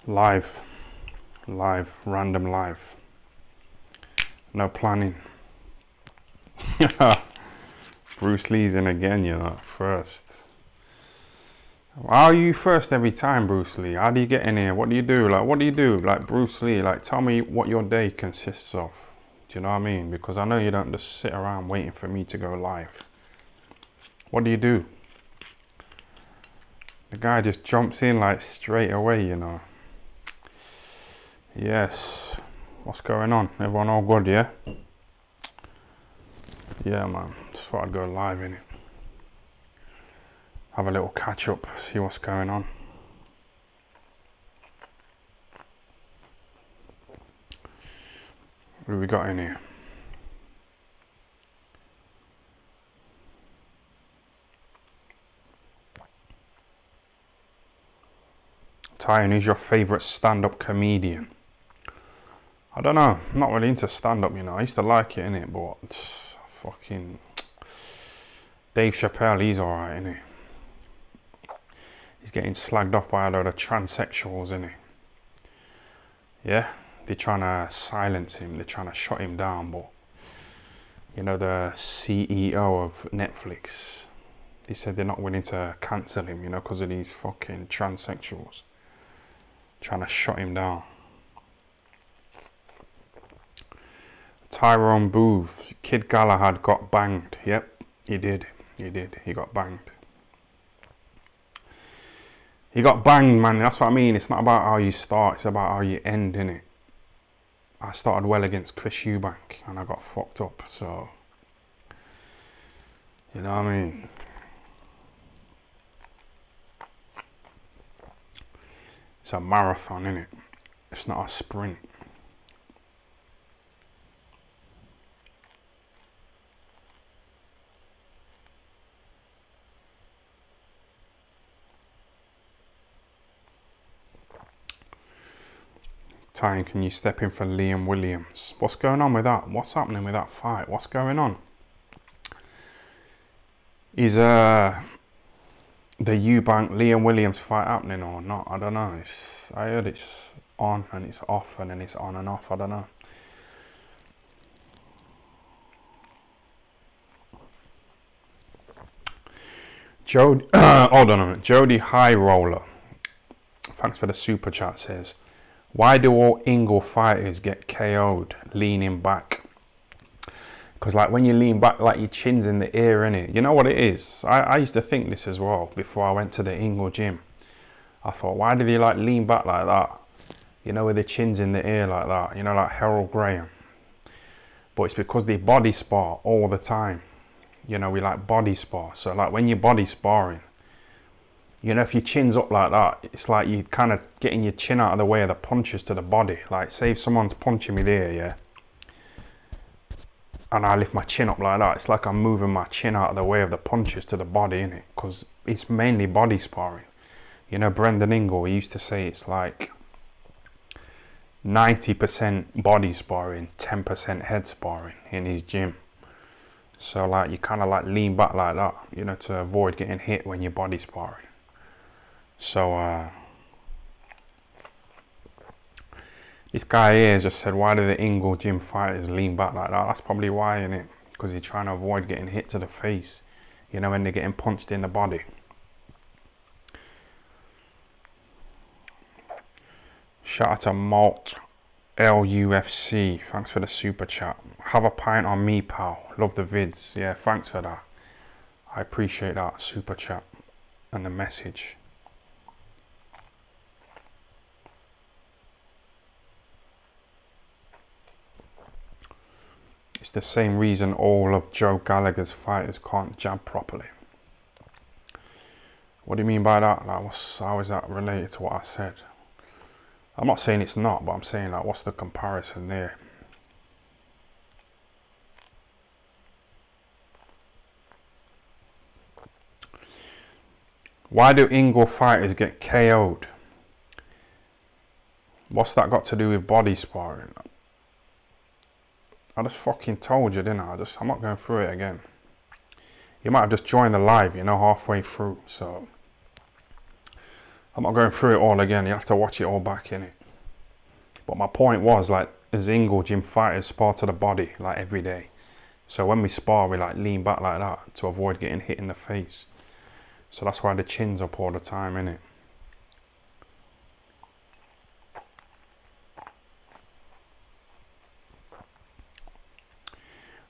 Live, random live. No planning. Bruce Lee's in again, you know, first. How are you first every time, Bruce Lee? How do you get in here? What do you do? Like, what do you do? Like, Bruce Lee, like, tell me what your day consists of. Do you know what I mean? Because I know you don't just sit around waiting for me to go live. What do you do? The guy just jumps in, like, straight away, you know. Yes. What's going on? Everyone all good, yeah? Yeah, man. Just thought I'd go live, innit? Have a little catch up, see what's going on. What have we got in here? Tyan, who's your favourite stand-up comedian? I don't know. I'm not really into stand-up, you know. I used to like it, innit? But fucking Dave Chappelle, he's alright, innit? He's getting slagged off by a load of transsexuals, isn't he? Yeah, they're trying to silence him. They're trying to shut him down. But, you know, the CEO of Netflix, they said they're not willing to cancel him, you know, because of these fucking transsexuals. Trying to shut him down. Tyrone Booth, Kid Galahad got banged. Yep, he did. He did. He got banged. He got banged, man. That's what I mean. It's not about how you start. It's about how you end, innit? I started well against Chris Eubank and I got fucked up. So, you know what I mean? It's a marathon, innit? It's not a sprint. Tyan, can you step in for Liam Williams? What's going on with that? What's happening with that fight? What's going on? Is the Eubank Liam Williams fight happening or not? I don't know. I heard it's on and it's off and then it's on and off. I don't know. Hold on a minute. Jody High Roller, thanks for the super chat, says, why do all Ingle fighters get KO'd leaning back? Because like when you lean back, like your chin's in the air, innit? You know what it is? I used to think this as well before I went to the Ingle gym. I thought, why do they like lean back like that? You know, with their chins in the air like that. You know, like Harold Graham. But it's because they body spar all the time. You know, we like body spar. So like when you're body sparring, you know, if your chin's up like that, it's like you kind of getting your chin out of the way of the punches to the body. Like, say if someone's punching me there, yeah, and I lift my chin up like that, it's like I'm moving my chin out of the way of the punches to the body, innit? Because it's mainly body sparring. You know, Brendan Ingle, he used to say it's like 90% body sparring, 10% head sparring in his gym. So, like, you kind of like lean back like that, you know, to avoid getting hit when you're body sparring. So, this guy here just said, why do the Ingle gym fighters lean back like that? That's probably why, innit? Because they're trying to avoid getting hit to the face, you know, when they're getting punched in the body. Shout out to Malt LUFC. Thanks for the super chat. Have a pint on me, pal. Love the vids. Yeah, thanks for that. I appreciate that super chat and the message. It's the same reason all of Joe Gallagher's fighters can't jab properly. What do you mean by that? Like, how is that related to what I said? I'm not saying it's not, but I'm saying, like, what's the comparison there? Why do Ingle fighters get KO'd? What's that got to do with body sparring? I just fucking told you, didn't I? I'm not going through it again. You might have just joined the live, you know, halfway through, so I'm not going through it all again. You have to watch it all back in it. But my point was, like, as Ingle gym fighters spar to the body like every day. So when we spar, we like lean back like that to avoid getting hit in the face. So that's why the chin's up all the time, innit?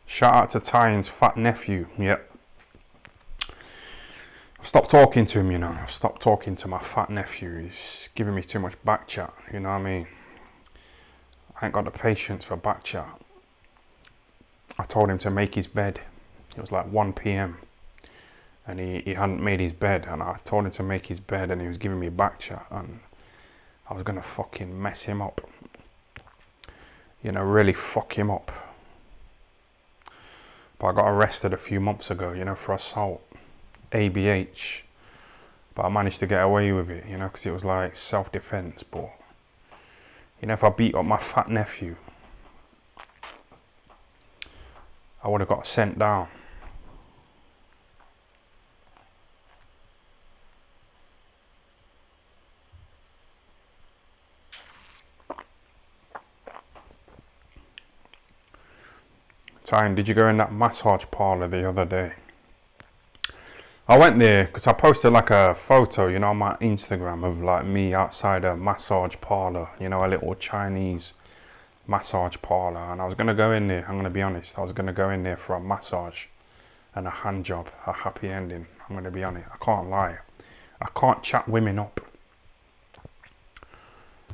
Shout out to Tyan's fat nephew. Yep. I've stopped talking to him, you know. I've stopped talking to my fat nephew. He's giving me too much back chat, you know what I mean? I ain't got the patience for back chat. I told him to make his bed. It was like 1 p.m. and he hadn't made his bed, and I told him to make his bed and he was giving me back chat, and I was gonna fucking mess him up. You know, really fuck him up. But I got arrested a few months ago, you know, for assault, ABH. But I managed to get away with it, you know, because it was like self-defense. But, you know, if I beat up my fat nephew, I would have got sent down. Time, did you go in that massage parlor the other day? I went there because I posted like a photo, you know, on my Instagram of like me outside a massage parlor, you know, a little Chinese massage parlor. And I was going to go in there, I'm going to be honest, I was going to go in there for a massage and a hand job, a happy ending. I'm going to be honest, I can't lie. I can't chat women up.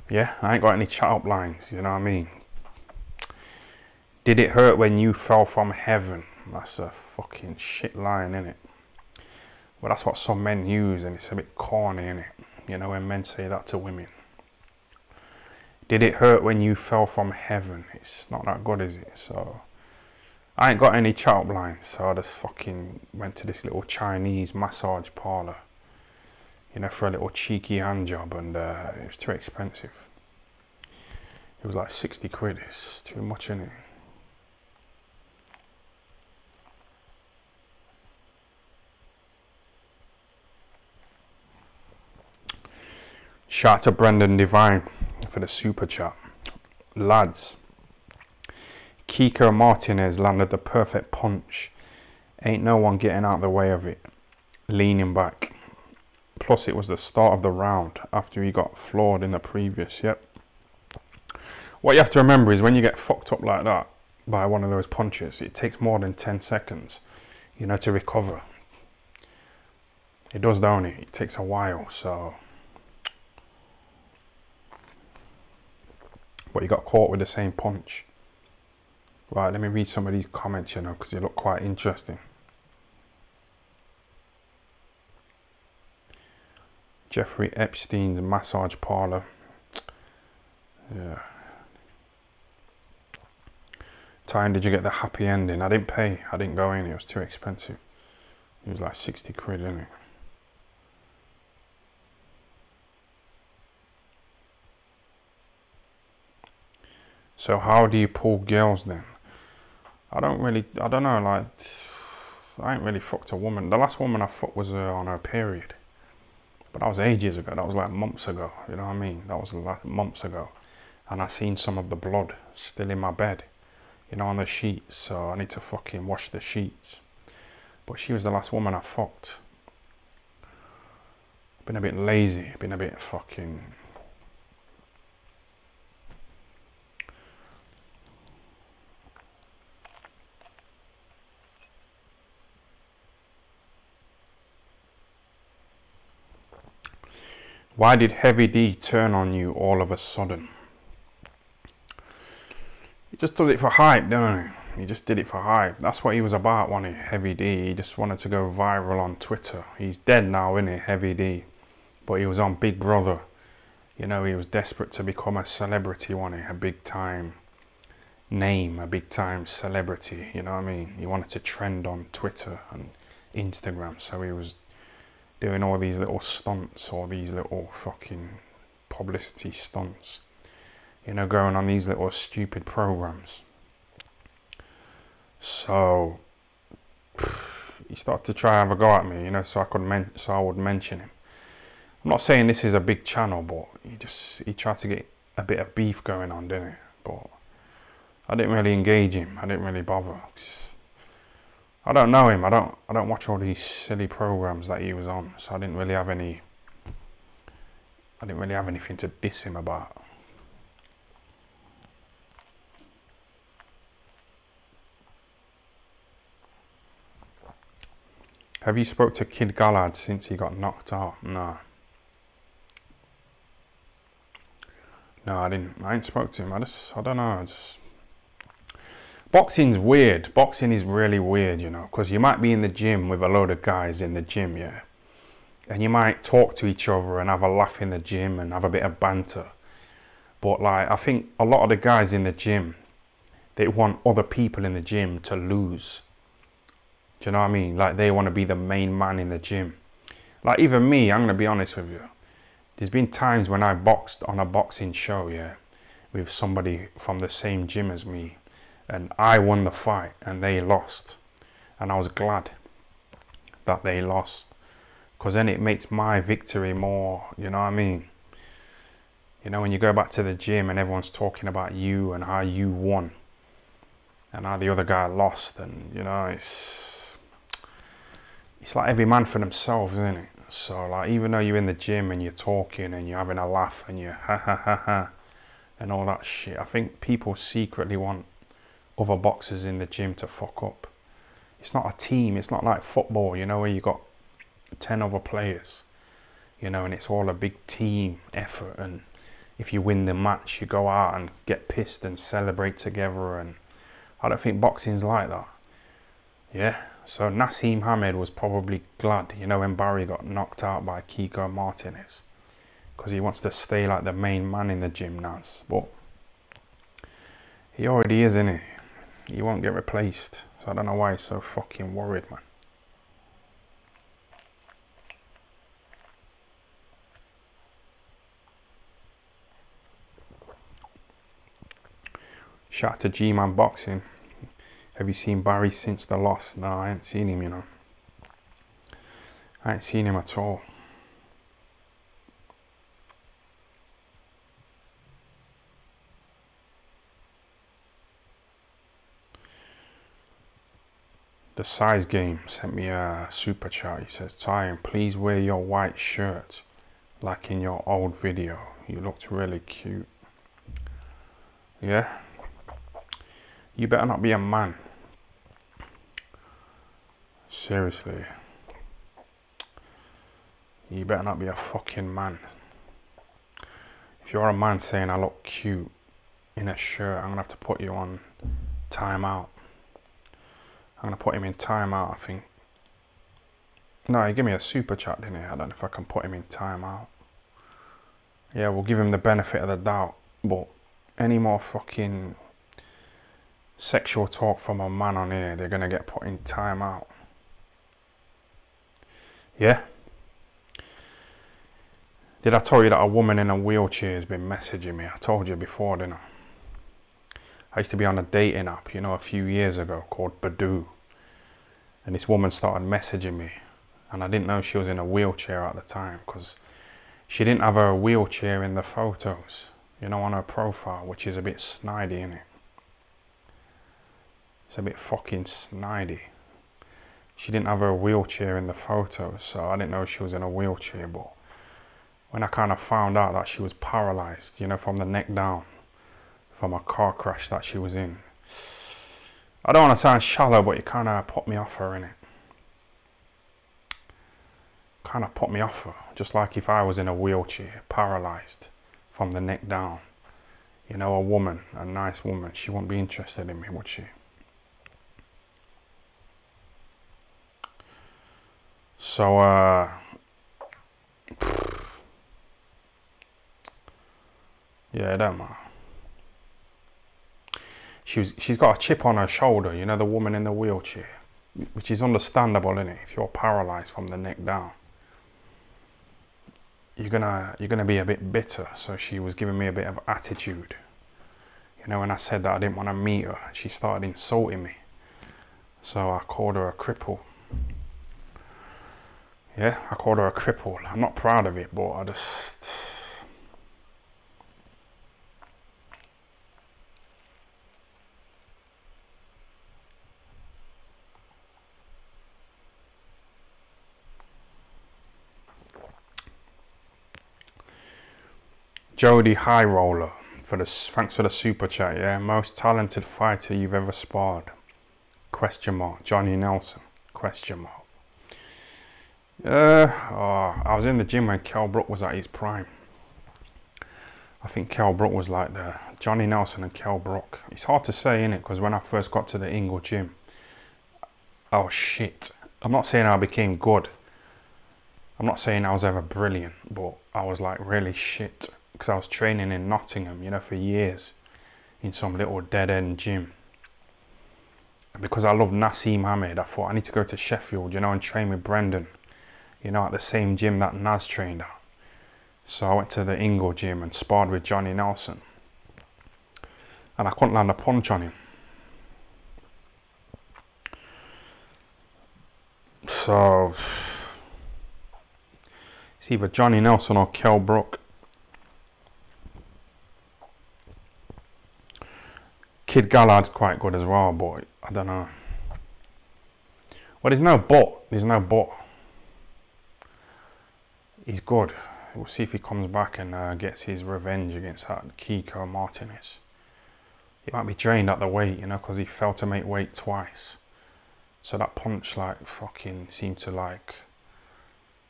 Yeah, I ain't got any chat up lines, you know what I mean? Did it hurt when you fell from heaven? That's a fucking shit line, innit? Well, that's what some men use, and it's a bit corny, innit? You know, when men say that to women. Did it hurt when you fell from heaven? It's not that good, is it? So, I ain't got any chat up lines, so I just fucking went to this little Chinese massage parlor, you know, for a little cheeky hand job, and it was too expensive. It was like 60 quid, it's too much, innit? Shout out to Brendan Devine for the super chat. Lads, Kiko Martinez landed the perfect punch. Ain't no one getting out of the way of it. Leaning back. Plus it was the start of the round after he got floored in the previous. Yep. What you have to remember is when you get fucked up like that by one of those punches, it takes more than 10 seconds, you know, to recover. It does, don't it? It takes a while, so... But you got caught with the same punch. Right, let me read some of these comments, you know, because they look quite interesting. Jeffrey Epstein's massage parlor. Yeah. Time, did you get the happy ending? I didn't pay. I didn't go in. It was too expensive. It was like 60 quid, isn't it? So how do you pull girls then? I don't know, like, I ain't really fucked a woman. The last woman I fucked was on her period. But that was ages ago, that was like months ago, you know what I mean? That was like months ago. And I seen some of the blood still in my bed, you know, on the sheets. So I need to fucking wash the sheets. But she was the last woman I fucked. Been a bit lazy, been a bit fucking... Why did Heavy D turn on you all of a sudden? He just does it for hype, doesn't he? He just did it for hype. That's what he was about, wasn't he? Heavy D. He just wanted to go viral on Twitter. He's dead now, isn't he? Heavy D. But he was on Big Brother. You know, he was desperate to become a celebrity, wasn't he? A big time name, a big time celebrity. You know what I mean? He wanted to trend on Twitter and Instagram. So he was doing all these little stunts, all these little fucking publicity stunts, you know, going on these little stupid programs. So he started to try and have a go at me, you know, so I would mention him. I'm not saying this is a big channel, but he tried to get a bit of beef going on, didn't he? But I didn't really engage him. I didn't really bother. I don't know him. I don't watch all these silly programs that he was on, so I didn't really have anything to diss him about. Have you spoke to Kid Gallard since he got knocked out? No. No, I ain't spoke to him. I don't know. Boxing's weird. Boxing is really weird, you know, because you might be in the gym with a load of guys in the gym, yeah, and you might talk to each other and have a laugh in the gym and have a bit of banter. But like, I think a lot of the guys in the gym, they want other people in the gym to lose. Do you know what I mean? Like, they want to be the main man in the gym. Like, even me, I'm going to be honest with you. There's been times when I boxed on a boxing show, yeah, with somebody from the same gym as me, and I won the fight and they lost. And I was glad that they lost, because then it makes my victory more, you know what I mean? You know, when you go back to the gym and everyone's talking about you and how you won and how the other guy lost, and you know, it's like every man for themselves, isn't it? So like, even though you're in the gym and you're talking and you're having a laugh and you're ha ha ha ha and all that shit, I think people secretly want other boxers in the gym to fuck up. It's not a team. It's not like football, you know, where you got 10 other players, you know, and it's all a big team effort, and if you win the match you go out and get pissed and celebrate together, and I don't think boxing's like that. Yeah, so Nassim Hamed was probably glad, you know, when Barry got knocked out by Kiko Martinez, because he wants to stay like the main man in the gym now. But he already is, isn't he? He won't get replaced, so I don't know why he's so fucking worried, man. Shout out to G-Man Boxing. Have you seen Barry since the loss? No, I ain't seen him, you know. I ain't seen him at all. The Size Game sent me a super chat. He says, Tyan, please wear your white shirt like in your old video. You looked really cute. Yeah? You better not be a man. Seriously. You better not be a fucking man. If you're a man saying I look cute in a shirt, I'm gonna have to put you on timeout. I'm gonna put him in timeout, I think. No, he gave me a super chat, didn't he? I don't know if I can put him in timeout. Yeah, we'll give him the benefit of the doubt, but any more fucking sexual talk from a man on here, they're gonna get put in timeout. Yeah? Did I tell you that a woman in a wheelchair has been messaging me? I told you before, didn't I used to be on a dating app, you know, a few years ago called Badoo. And this woman started messaging me. And I didn't know she was in a wheelchair at the time, because she didn't have her wheelchair in the photos, you know, on her profile, which is a bit snidey, isn't it? It's a bit fucking snidey. She didn't have her wheelchair in the photos, so I didn't know she was in a wheelchair. But when I kind of found out that she was paralyzed, you know, from the neck down, from a car crash that she was in, I don't want to sound shallow, but it kind of put me off her, innit? Kind of put me off her, just like if I was in a wheelchair, paralyzed from the neck down. You know, a woman, a nice woman, she wouldn't be interested in me, would she? So, yeah, it don't matter. She's got a chip on her shoulder, you know, the woman in the wheelchair, which is understandable, innit? If you're paralyzed from the neck down, you're gonna be a bit bitter. So she was giving me a bit of attitude, you know, when I said that I didn't want to meet her. She started insulting me, so I called her a cripple. Yeah, I called her a cripple. I'm not proud of it, but I just... Jody High Roller, thanks for the super chat. Yeah, most talented fighter you've ever sparred? Question mark. Johnny Nelson? Question mark. I was in the gym when Kell Brook was at his prime. I think Kell Brook was like the Johnny Nelson and Kell Brook. It's hard to say, innit? Because when I first got to the Ingle gym, I was shit. I'm not saying I became good. I'm not saying I was ever brilliant, but I was like really shit. Because I was training in Nottingham, you know, for years in some little dead-end gym. And because I love Nassim Hamed, I thought I need to go to Sheffield, you know, and train with Brendan, you know, at the same gym that Nas trained at. So I went to the Ingle gym and sparred with Johnny Nelson. And I couldn't land a punch on him. So it's either Johnny Nelson or Kell Brook. Kid Gallard's quite good as well, but I don't know. Well, there's no but. There's no but. He's good. We'll see if he comes back and gets his revenge against that Kiko Martinez. He might be drained at the weight, you know, because he failed to make weight twice. So that punch, like, fucking seemed to, like,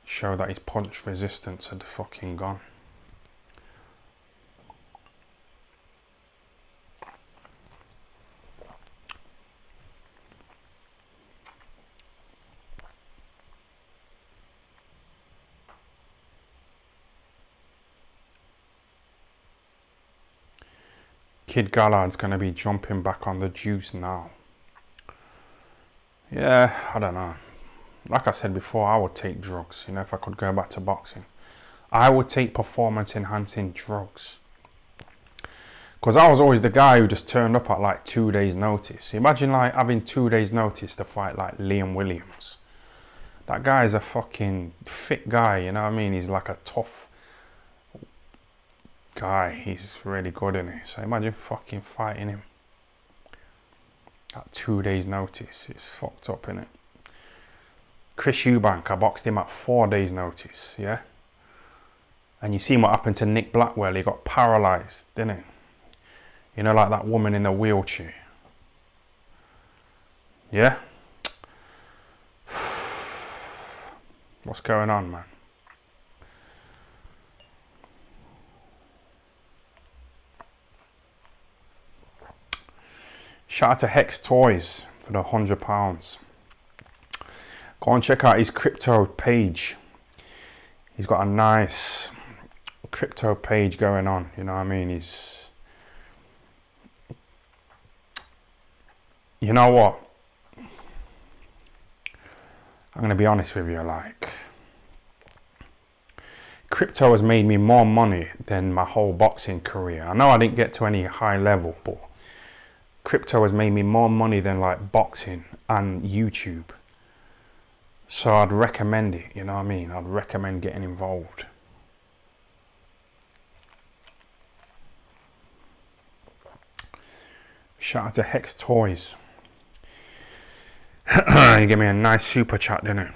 show that his punch resistance had fucking gone. Kid Gallard's going to be jumping back on the juice now. Yeah, I don't know. Like I said before, I would take drugs, you know, if I could go back to boxing. I would take performance enhancing drugs. Because I was always the guy who just turned up at like 2 days notice. Imagine like having 2 days notice to fight like Liam Williams. That guy is a fucking fit guy, you know what I mean? He's like a tough guy. He's really good in it. So imagine fucking fighting him at 2 days notice. It's fucked up, innit? Chris Eubank, I boxed him at 4 days notice, yeah? And you seen what happened to Nick Blackwell. He got paralysed, didn't he? You know, like that woman in the wheelchair. Yeah? What's going on, man? Shout out to Hex Toys for the £100. Go and check out his crypto page. He's got a nice crypto page going on, you know what I mean? He's... You know what? I'm going to be honest with you, like... Crypto has made me more money than my whole boxing career. I know I didn't get to any high level, but... Crypto has made me more money than like boxing and YouTube. So I'd recommend it, you know what I mean? I'd recommend getting involved. Shout out to Hex Toys. You gave me a nice super chat, didn't it?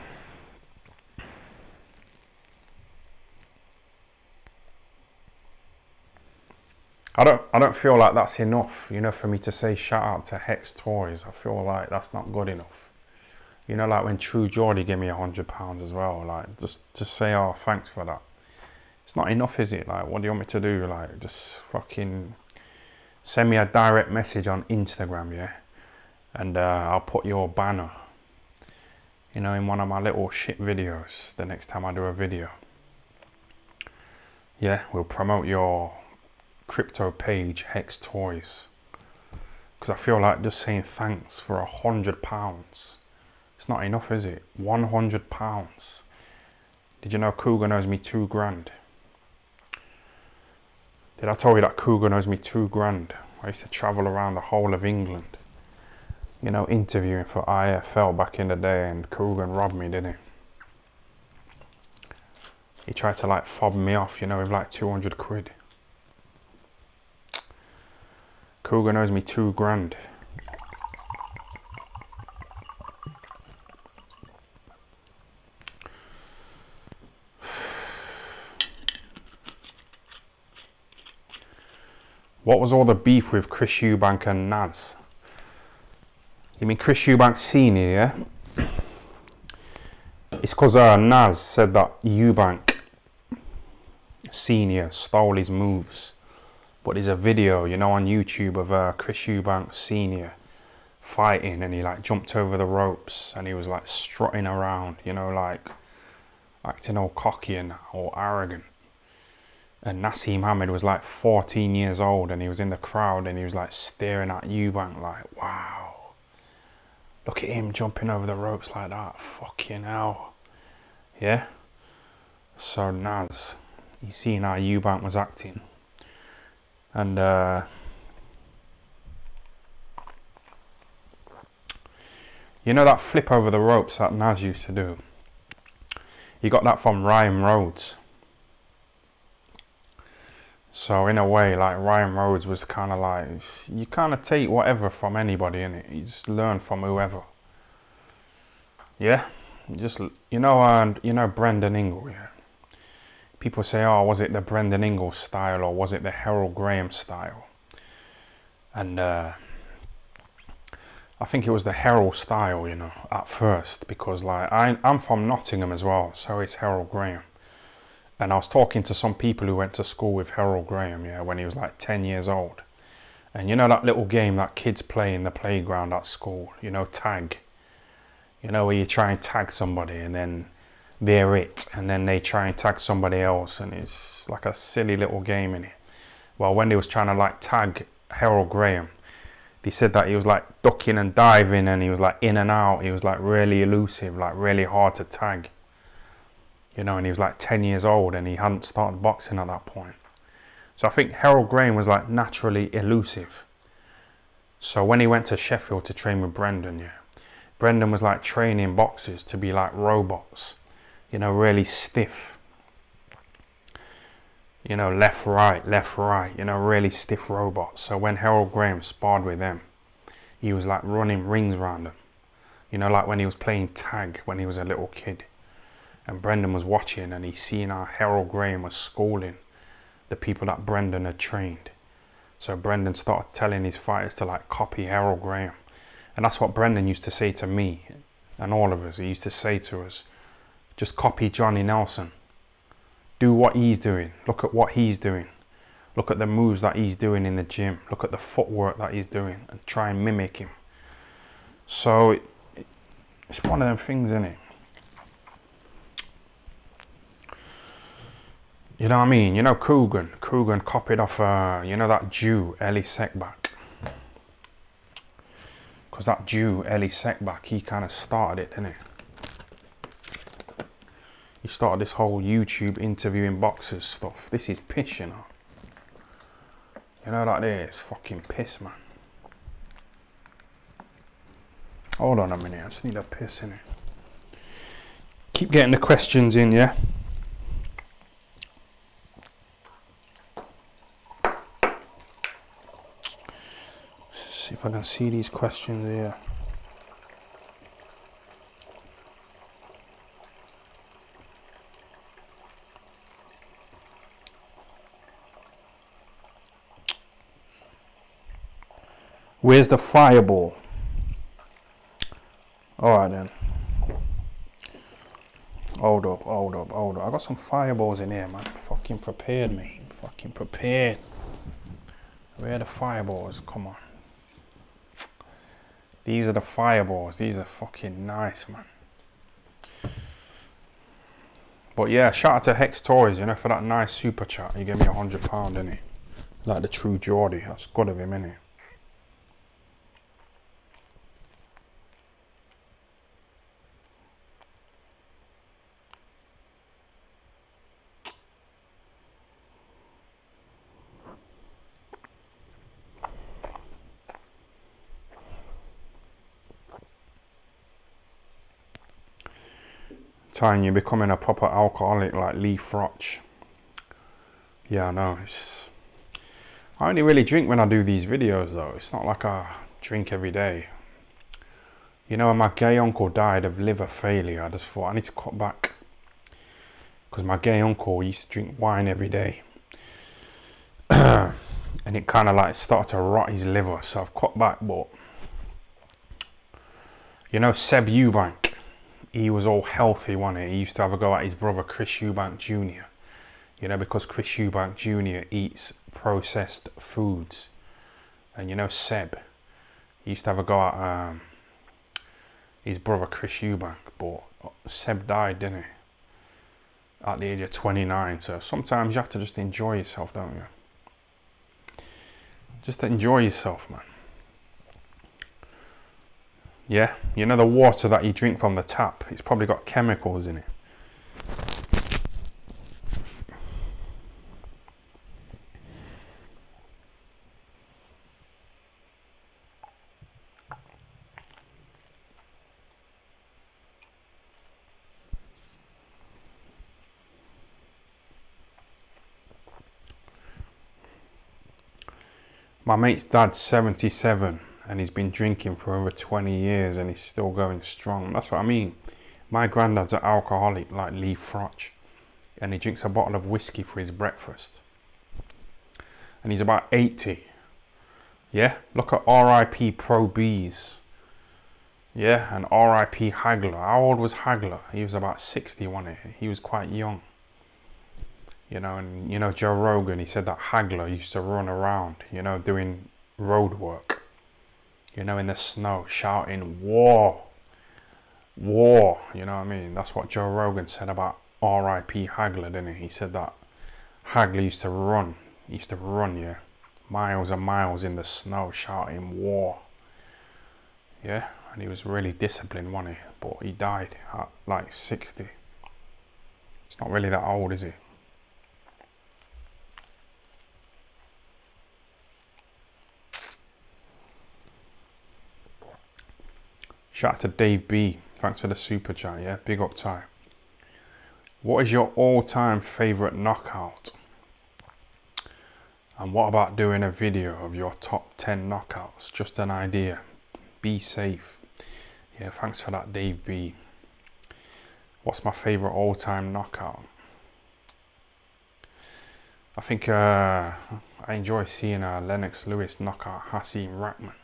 I don't feel like that's enough, you know, for me to say shout out to Hex Toys. I feel like that's not good enough. You know, like when True Geordie gave me £100 as well, like just say, oh, thanks for that. It's not enough, is it? Like, what do you want me to do? Like, just fucking send me a direct message on Instagram, yeah? And I'll put your banner, you know, in one of my little shit videos the next time I do a video. Yeah, we'll promote your crypto page, Hex Toys, because I feel like just saying thanks for £100, it's not enough, is it? £100. Did you know Cougar knows me 2 grand? Did I tell you that Cougar knows me 2 grand? I used to travel around the whole of England, you know, interviewing for IFL back in the day, and Cougar robbed me, didn't he? He tried to like fob me off, you know, with like 200 quid. Cougar owes me 2 grand. What was all the beef with Chris Eubank and Naz? You mean Chris Eubank Senior, yeah? It's because Naz said that Eubank Senior stole his moves. But there's a video, you know, on YouTube of Chris Eubank Senior fighting, and he like jumped over the ropes and he was like strutting around, you know, like acting all cocky and all arrogant. And Nassim Hamid was like 14 years old and he was in the crowd and he was like staring at Eubank like, wow, look at him jumping over the ropes like that, fucking hell. Yeah? So Naz, he seen how Eubank was acting. And you know that flip over the ropes that Naz used to do? He got that from Ryan Rhodes. So in a way, like Ryan Rhodes was kind of like, you kind of take whatever from anybody, innit? You just learn from whoever. Yeah? Just, you know Brendan Ingle, yeah? People say, oh, was it the Brendan Ingle style or was it the Harold Graham style? And I think it was the Harold style, you know, at first, because like I'm from Nottingham as well, so it's Harold Graham. And I was talking to some people who went to school with Harold Graham, yeah, when he was like 10 years old. And you know that little game that kids play in the playground at school, you know, tag. You know, where you try and tag somebody and then they're it, and then they try and tag somebody else, and it's like a silly little game in it. Well, when they was trying to like tag Harold Graham, they said that he was like ducking and diving and he was like in and out. He was like really elusive, like really hard to tag. You know, and he was like 10 years old and he hadn't started boxing at that point. So I think Harold Graham was like naturally elusive. So when he went to Sheffield to train with Brendan, yeah, Brendan was like training boxers to be like robots, you know, really stiff. You know, left, right, you know, really stiff robots. So when Harold Graham sparred with them, he was like running rings around them. You know, like when he was playing tag when he was a little kid. And Brendan was watching and he seen how Harold Graham was schooling the people that Brendan had trained. So Brendan started telling his fighters to like copy Harold Graham. And that's what Brendan used to say to me and all of us. He used to say to us, just copy Johnny Nelson. Do what he's doing. Look at what he's doing. Look at the moves that he's doing in the gym. Look at the footwork that he's doing and try and mimic him. So it's one of them things, isn't it? You know what I mean? You know Coogan copied off, you know that Jew, Eli Sekbak. Because that Jew, Eli Sekbak, he kind of started it, didn't he? He started this whole YouTube interviewing boxers stuff. This is piss, you know. You know that there is fucking piss, man. Hold on a minute, I just need a piss in it. Keep getting the questions in, yeah? See if I can see these questions here. Where's the fireball? Alright then. Hold up. I got some fireballs in here, man. Fucking prepared me. Fucking prepared. Where are the fireballs? Come on. These are the fireballs. These are fucking nice, man. But yeah, shout out to Hex Toys, you know, for that nice super chat. He gave me £100, innit? Like the true Geordie. That's good of him, innit? Time you're becoming a proper alcoholic like Lee Frotch. Yeah, I know. I only really drink when I do these videos though. It's not like I drink every day. You know, when my gay uncle died of liver failure, I just thought I need to cut back. Because my gay uncle used to drink wine every day. And it kind of like started to rot his liver, so I've cut back. But you know, Seb Eubank, he was all healthy, wasn't he? He used to have a go at his brother Chris Eubank Jr. You know, because Chris Eubank Jr. eats processed foods. And you know, Seb, he used to have a go at his brother Chris Eubank. But Seb died, didn't he? At the age of 29. So sometimes you have to just enjoy yourself, don't you? Just enjoy yourself, man. Yeah, you know the water that you drink from the tap, it's probably got chemicals in it. My mate's dad's 77 and he's been drinking for over 20 years and he's still going strong. That's what I mean. My granddad's an alcoholic like Lee Frotch and he drinks a bottle of whiskey for his breakfast. And he's about 80. Yeah, look at R.I.P. Pro B's. Yeah, and R.I.P. Hagler. How old was Hagler? He was about 60, wasn't he? He was quite young. You know, and you know Joe Rogan, he said that Hagler used to run around, you know, doing road work, you know, in the snow, shouting, war, war, you know what I mean? That's what Joe Rogan said about R.I.P. Hagler, didn't he? He said that Hagler used to run, yeah, miles and miles in the snow, shouting, war, yeah, and he was really disciplined, wasn't he? But he died at like 60. It's not really that old, is he? Shout out to Dave B. Thanks for the super chat, yeah? Big up Ty. What is your all-time favourite knockout? And what about doing a video of your top 10 knockouts? Just an idea. Be safe. Yeah, thanks for that, Dave B. What's my favourite all-time knockout? I think I enjoy seeing Lennox Lewis knock out Hasim Rahman.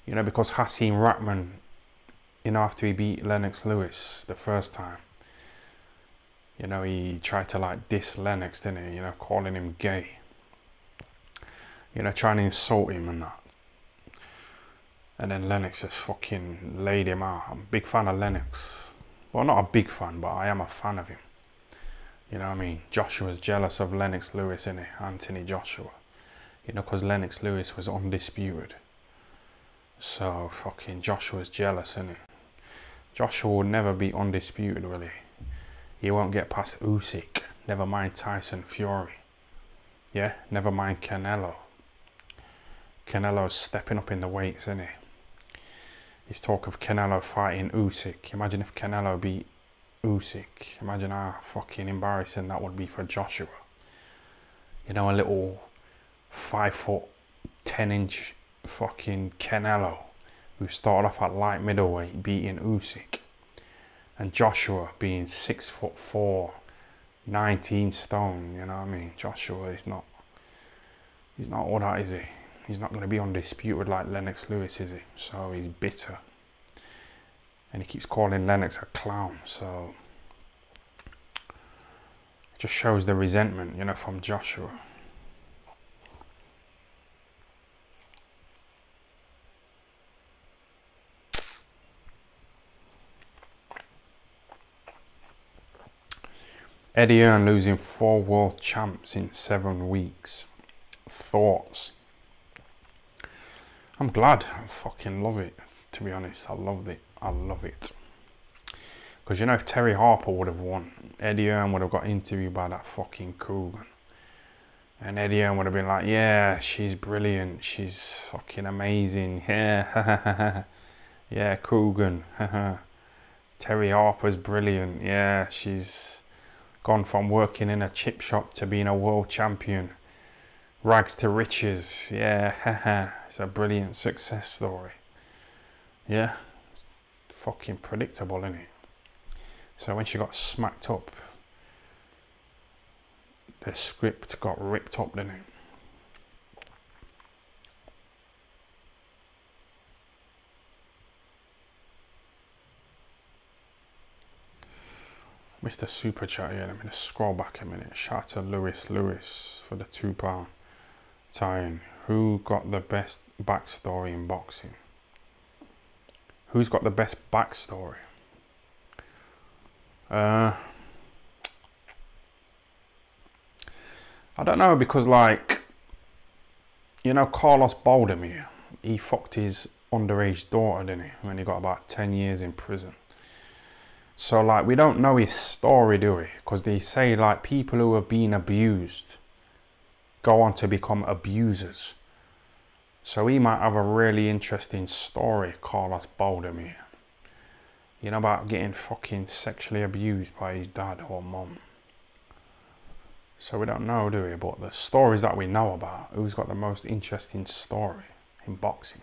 You know, because Hasim Rahman, you know, after he beat Lennox Lewis the first time, you know, he tried to like diss Lennox, didn't he? You know, calling him gay. You know, trying to insult him and that. And then Lennox just fucking laid him out. I'm a big fan of Lennox. Well, not a big fan, but I am a fan of him. You know what I mean? Joshua's jealous of Lennox Lewis, innit? Anthony Joshua. You know, because Lennox Lewis was undisputed. So, fucking Joshua's jealous, innit? Joshua will never be undisputed, will he? He won't get past Usyk. Never mind Tyson Fury. Yeah? Never mind Canelo. Canelo's stepping up in the weights, isn't he? There's talk of Canelo fighting Usyk. Imagine if Canelo beat Usyk. Imagine how fucking embarrassing that would be for Joshua. You know, a little 5 foot 10 inch fucking Canelo who started off at light middleweight beating Usyk. And Joshua being 6'4", 19 stone, you know what I mean? Joshua is not, he's not all that, is he? He's not going to be undisputed like Lennox Lewis, is he? So he's bitter. And he keeps calling Lennox a clown, so it just shows the resentment, you know, from Joshua. Eddie Hearn losing 4 world champs in 7 weeks. Thoughts? I'm glad. I fucking love it, to be honest. I loved it. I love it. Because, you know, if Terry Harper would have won, Eddie Hearn would have got interviewed by that fucking Coogan. And Eddie Hearn would have been like, yeah, she's brilliant. She's fucking amazing. Yeah, yeah, Coogan. Terry Harper's brilliant. Yeah, she's gone from working in a chip shop to being a world champion. Rags to riches. Yeah, haha. It's a brilliant success story. Yeah, it's fucking predictable, isn't it? So when she got smacked up, the script got ripped up, didn't it? Mr. Super Chat here. Let me just scroll back a minute. Shout out to Lewis for the £2 tie-in. Who got the best backstory in boxing? Who's got the best backstory? I don't know, because like, you know, Carlos Baldomir, he fucked his underage daughter, didn't he? When he got about 10 years in prison. So like, we don't know his story, do we? Because they say like people who have been abused go on to become abusers. So he might have a really interesting story, Carlos Baldomir. You know, about getting fucking sexually abused by his dad or mum. So we don't know, do we? But the stories that we know about, who's got the most interesting story in boxing?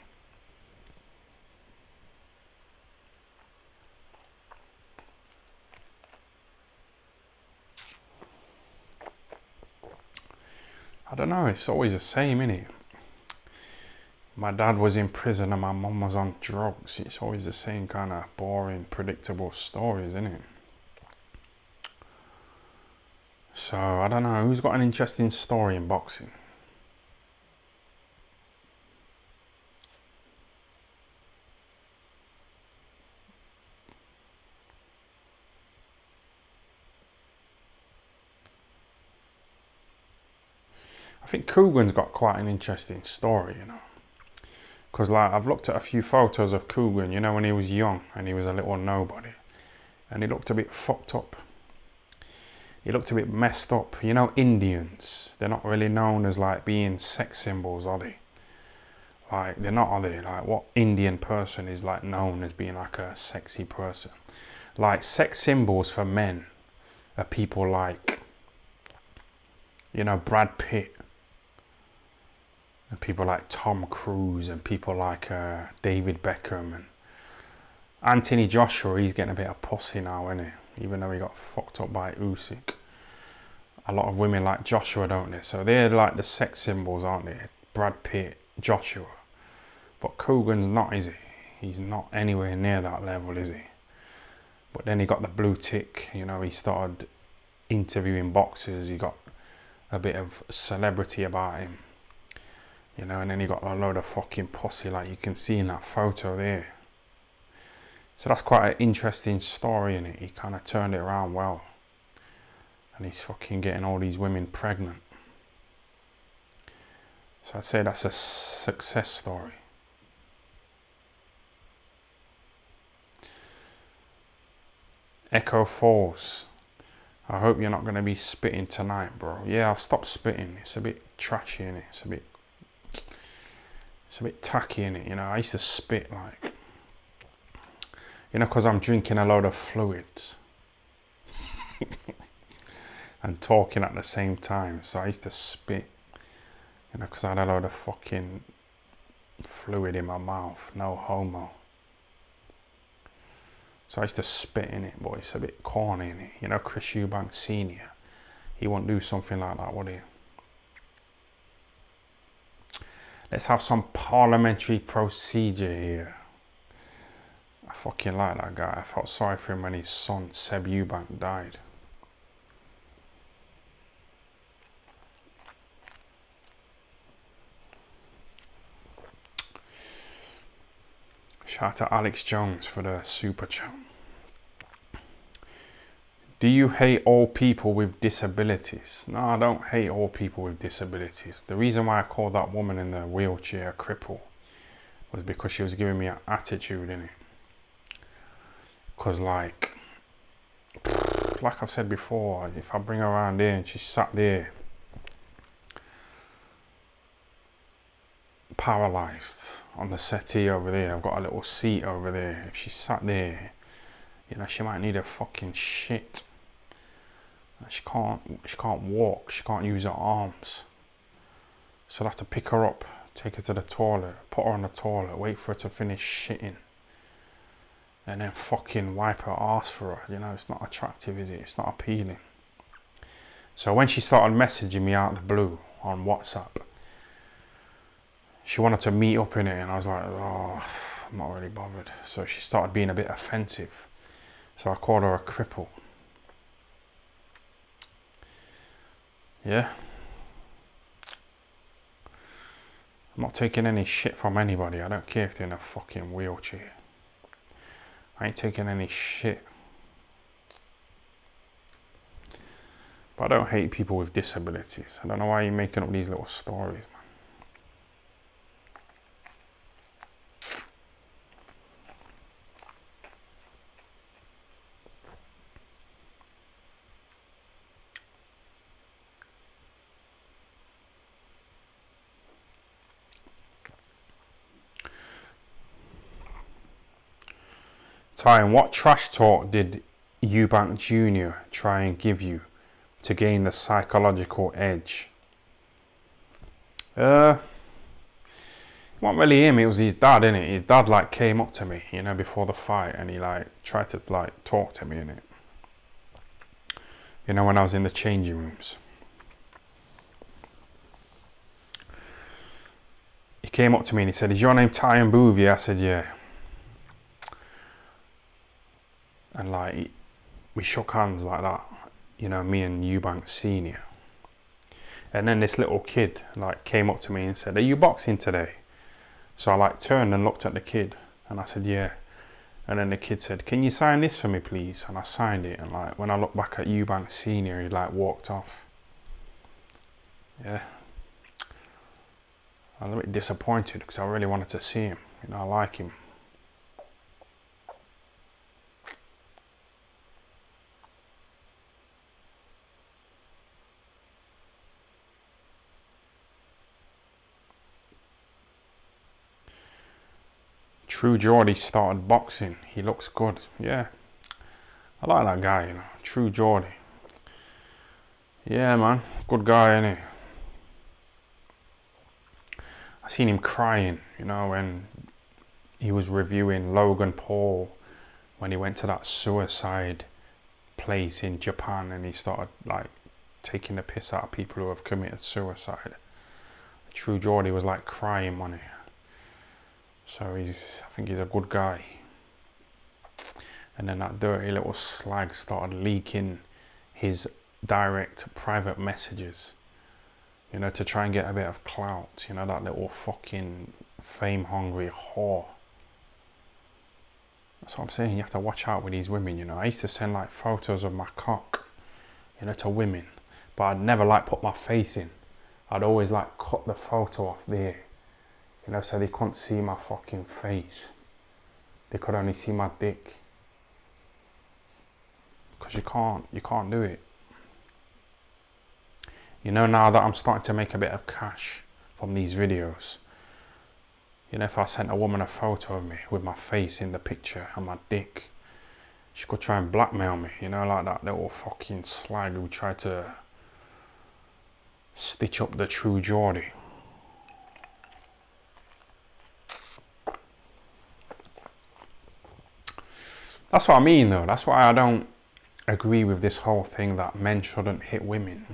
I don't know, it's always the same, innit? My dad was in prison and my mum was on drugs. It's always the same kind of boring, predictable stories, isn't it? So, I don't know, who's got an interesting story in boxing? I think Coogan's got quite an interesting story, you know. Because like, I've looked at a few photos of Coogan, you know, when he was young and he was a little nobody. And he looked a bit fucked up. He looked a bit messed up. You know, Indians, they're not really known as like being sex symbols, are they? Like, they're not, are they? Like, what Indian person is like known as being like a sexy person? Like, sex symbols for men are people like, you know, Brad Pitt. And people like Tom Cruise and people like David Beckham and Anthony Joshua. He's getting a bit of pussy now, isn't he? Even though he got fucked up by Usyk. A lot of women like Joshua, don't they? So they're like the sex symbols, aren't they? Brad Pitt, Joshua. But Coogan's not, is he? He's not anywhere near that level, is he? But then he got the blue tick, you know, he started interviewing boxers. He got a bit of celebrity about him. You know, and then he got a load of fucking pussy like you can see in that photo there. So that's quite an interesting story, innit? He kind of turned it around well. And he's fucking getting all these women pregnant. So I'd say that's a success story. Echo Falls. I hope you're not going to be spitting tonight, bro. Yeah, I've stopped spitting. It's a bit trashy, innit? It's a bit tacky, innit? You know, I used to spit like, you know, because I'm drinking a load of fluids and talking at the same time. So I used to spit, you know, because I had a load of fucking fluid in my mouth. No homo. So I used to spit in it, but it's a bit corny, innit? You know, Chris Eubank Sr., he won't do something like that, would he? Let's have some parliamentary procedure here. I fucking like that guy. I felt sorry for him when his son, Seb Eubank, died. Shout out to Alex Jones for the super chat. Do you hate all people with disabilities? No, I don't hate all people with disabilities. The reason why I called that woman in the wheelchair a cripple was because she was giving me an attitude, innit? Because like I've said before, if I bring her around there and she sat there paralysed on the settee over there, I've got a little seat over there. If she sat there, You know, she might need a fucking shit. She can't walk, she can't use her arms. So I'll have to pick her up, take her to the toilet, put her on the toilet, wait for her to finish shitting, and then fucking wipe her ass for her. You know, it's not attractive, is it? It's not appealing. So when she started messaging me out of the blue on WhatsApp, she wanted to meet up in it, and I was like, oh, I'm not really bothered. So she started being a bit offensive. So I called her a cripple. Yeah. I'm not taking any shit from anybody. I don't care if they're in a fucking wheelchair. I ain't taking any shit. But I don't hate people with disabilities. I don't know why you're making up these little stories, man. Tyan, what trash talk did Eubank Jr. try and give you to gain the psychological edge? It wasn't really him, it was his dad, innit? His dad like came up to me, you know, before the fight, and he like tried to like talk to me, innit? You know, when I was in the changing rooms. He came up to me and he said, "Is your name Tyanbooth?" Yeah, I said, "Yeah." And like, we shook hands like that, you know, me and Eubank Senior. And then this little kid like came up to me and said, "Are you boxing today?" So I like turned and looked at the kid and I said, "Yeah." And then the kid said, "Can you sign this for me, please?" And I signed it. And like, when I looked back at Eubank Senior, he like walked off. Yeah. I was a bit disappointed because I really wanted to see him. You know, I like him. True Geordie started boxing. He looks good. Yeah. I like that guy, you know. True Geordie. Yeah, man. Good guy, innit? I seen him crying, you know, when he was reviewing Logan Paul, when he went to that suicide place in Japan and he started like taking the piss out of people who have committed suicide. True Geordie was like crying on it. So I think he's a good guy. And then that dirty little slag started leaking his direct private messages, you know, to try and get a bit of clout. You know, that little fucking fame hungry whore. That's what I'm saying. You have to watch out with these women, you know. I used to send like photos of my cock, you know, to women, but I'd never like put my face in. I'd always like cut the photo off there, you know, so they couldn't see my fucking face. They could only see my dick. Because you can't do it. You know, now that I'm starting to make a bit of cash from these videos, you know, if I sent a woman a photo of me with my face in the picture and my dick, she could try and blackmail me, you know, like that little fucking slag who tried to stitch up the True Geordie. That's what I mean though. That's why I don't agree with this whole thing that men shouldn't hit women.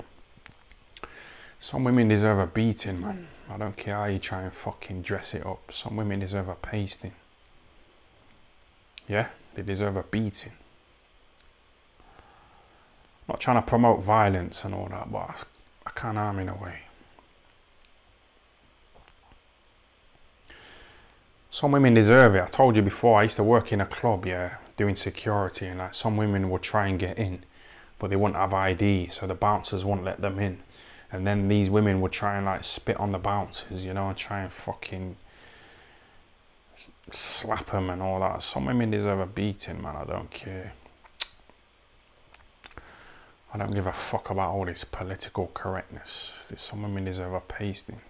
Some women deserve a beating, man. I don't care how you try and fucking dress it up. Some women deserve a pasting. Yeah, they deserve a beating. I'm not trying to promote violence and all that, but I can't harm in a way. Some women deserve it. I told you before, I used to work in a club, yeah, doing security, and like some women would try and get in, but they wouldn't have ID, so the bouncers wouldn't let them in. And then these women would try and like spit on the bouncers, you know, and try and fucking slap them and all that. Some women deserve a beating, man. I don't care. I don't give a fuck about all this political correctness. Some women deserve a pasting.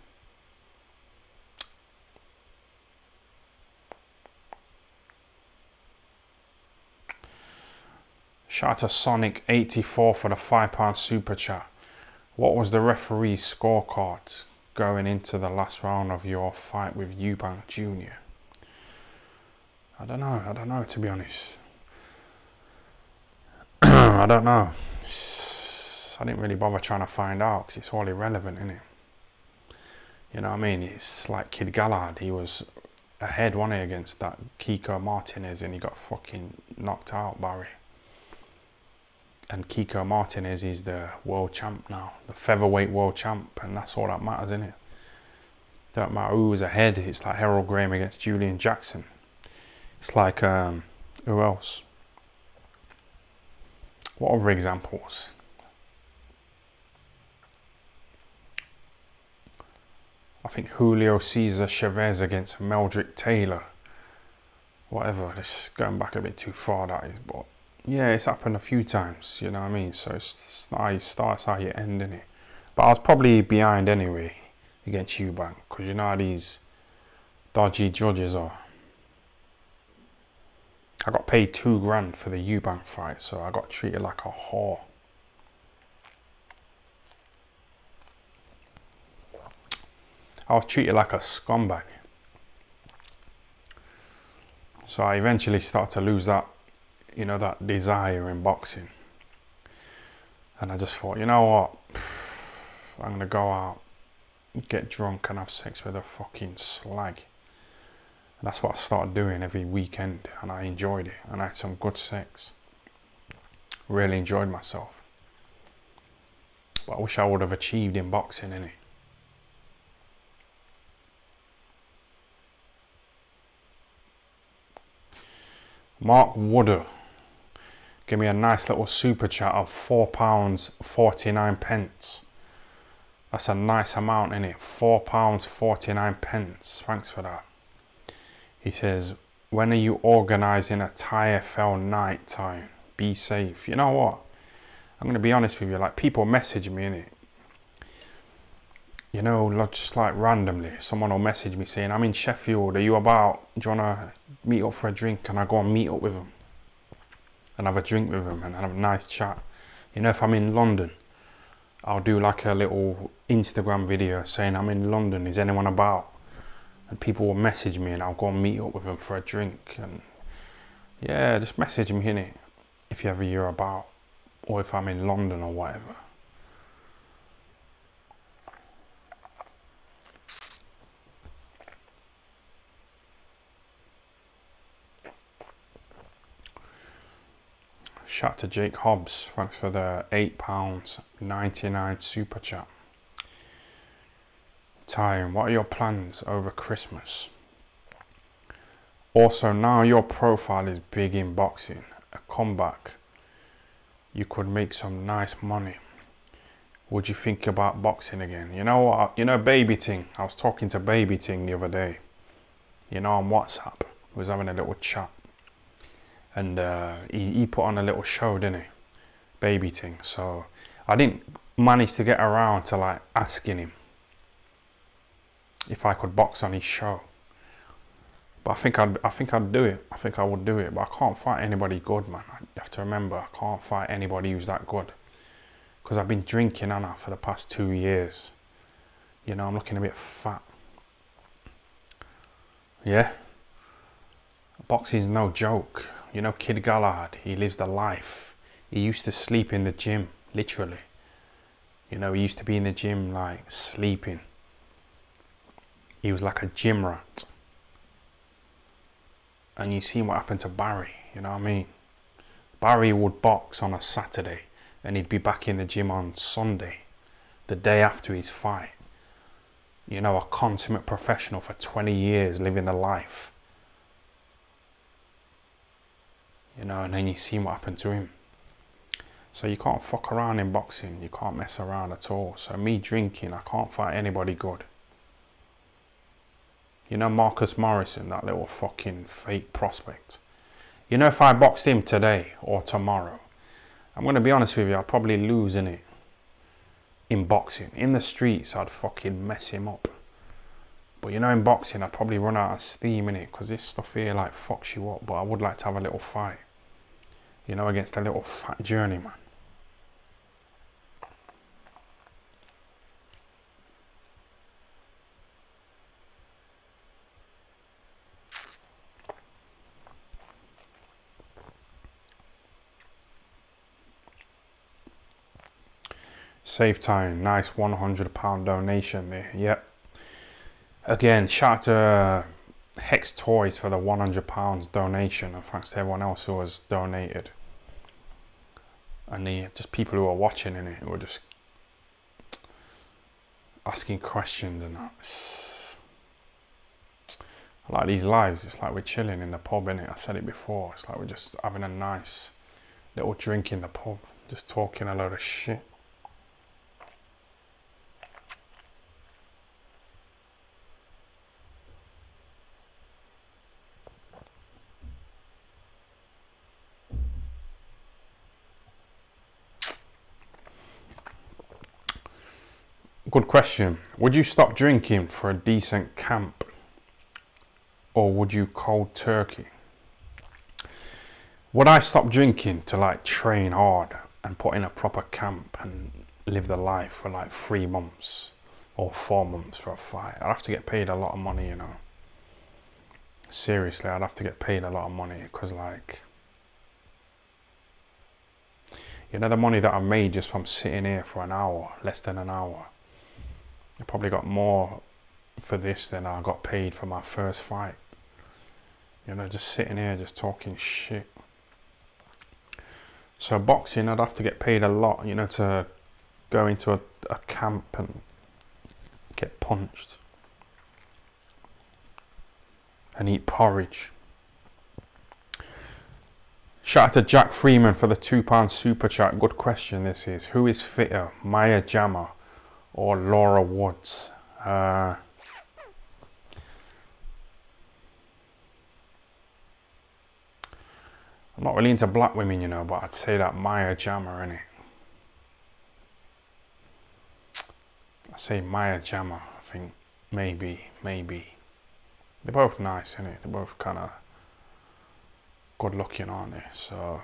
Shout out to Sonic84 for the £5 super chat. What was the referee's scorecard going into the last round of your fight with Eubank Jr.? I don't know to be honest. I don't know. I didn't really bother trying to find out because it's all irrelevant, isn't it? You know what I mean? It's like Kid Galahad. He was ahead, wasn't he, against that Kiko Martinez, and he got fucking knocked out, Barry. And Kiko Martinez is the world champ now, the featherweight world champ, and that's all that matters, isn't it? Don't matter who was ahead. It's like Harold Graham against Julian Jackson. It's like who else? What other examples? I think Julio Cesar Chavez against Meldrick Taylor. Whatever, this is going back a bit too far, that is, but yeah, it's happened a few times, you know what I mean? So it's not how you start, it's how you end, innit? But I was probably behind anyway against Eubank, because you know how these dodgy judges are. I got paid $2 grand for the Eubank fight, so I got treated like a whore. I was treated like a scumbag. So I eventually started to lose that, you know, that desire in boxing. And I just thought, you know what? I'm going to go out, get drunk and have sex with a fucking slag. And that's what I started doing every weekend, and I enjoyed it. And I had some good sex. Really enjoyed myself. But I wish I would have achieved in boxing, innit? Mark Wooder, give me a nice little super chat of £4.49. That's a nice amount, innit? £4.49. Thanks for that. He says, when are you organising a TFL night time? Be safe. You know what? I'm going to be honest with you. Like, people message me, innit? You know, just like randomly, someone will message me saying, I'm in Sheffield, are you about? Do you want to meet up for a drink? And I go and meet up with them and have a drink with them and have a nice chat. You know, if I'm in London, I'll do like a little Instagram video saying I'm in London, is anyone about? And people will message me and I'll go and meet up with them for a drink. And yeah, just message me, innit, if ever you're about, or if I'm in London or whatever. Shout out to Jake Hobbs, thanks for the £8.99 super chat. Time, what are your plans over Christmas? Also, now your profile is big in boxing, a comeback, you could make some nice money. Would you think about boxing again? You know what, you know Baby Ting, I was talking to Baby Ting the other day, you know, on WhatsApp, we was having a little chat. And he put on a little show, didn't he? Baby Ting. So I didn't manage to get around to like asking him if I could box on his show. But I think I'd do it. I think I would do it. But I can't fight anybody good, man. You have to remember, I can't fight anybody who's that good. Because I've been drinking, Anna, for the past 2 years. You know, I'm looking a bit fat. Yeah. Boxing's no joke. You know, Kid Galahad, he lives the life. He used to sleep in the gym, literally. You know, he used to be in the gym, like, sleeping. He was like a gym rat. And you see what happened to Barry, you know what I mean? Barry would box on a Saturday, and he'd be back in the gym on Sunday, the day after his fight. You know, a consummate professional for 20 years, living the life. You know, and then you see what happened to him. So you can't fuck around in boxing. You can't mess around at all. So me drinking, I can't fight anybody good. You know Marcus Morrison, that little fucking fake prospect. You know, if I boxed him today or tomorrow, I'm going to be honest with you, I'd probably lose, innit? In boxing. In the streets, I'd fucking mess him up. But you know, in boxing, I'd probably run out of steam, innit? Because this stuff here, like, fucks you up. But I would like to have a little fight. you know, against a little fat journeyman. Save time, nice £100 donation there. Yep. Again, shout out to Hex Toys for the £100 donation, and thanks to everyone else who has donated. And just people who are watching in it, who are just asking questions and that. I like these lives. It's like we're chilling in the pub, innit? I said it before. It's like we're just having a nice little drink in the pub, just talking a load of shit. Good question. Would you stop drinking for a decent camp, or would you cold turkey? Would I stop drinking to like train hard and put in a proper camp and live the life for like 3 months or 4 months for a fight? I'd have to get paid a lot of money, you know. Seriously, I'd have to get paid a lot of money, because like, you know, the money that I made just from sitting here for an hour, less than an hour, I probably got more for this than I got paid for my first fight. You know, just sitting here, just talking shit. So boxing, I'd have to get paid a lot, you know, to go into a camp and get punched and eat porridge. Shout out to Jack Freeman for the £2 super chat. Good question this is. Who is fitter, Maya Jama or Laura Woods? I'm not really into black women, you know, but I'd say that Maya Jama, innit? I say Maya Jama. I think maybe. They're both nice, innit? They're both kind of good looking, aren't they? So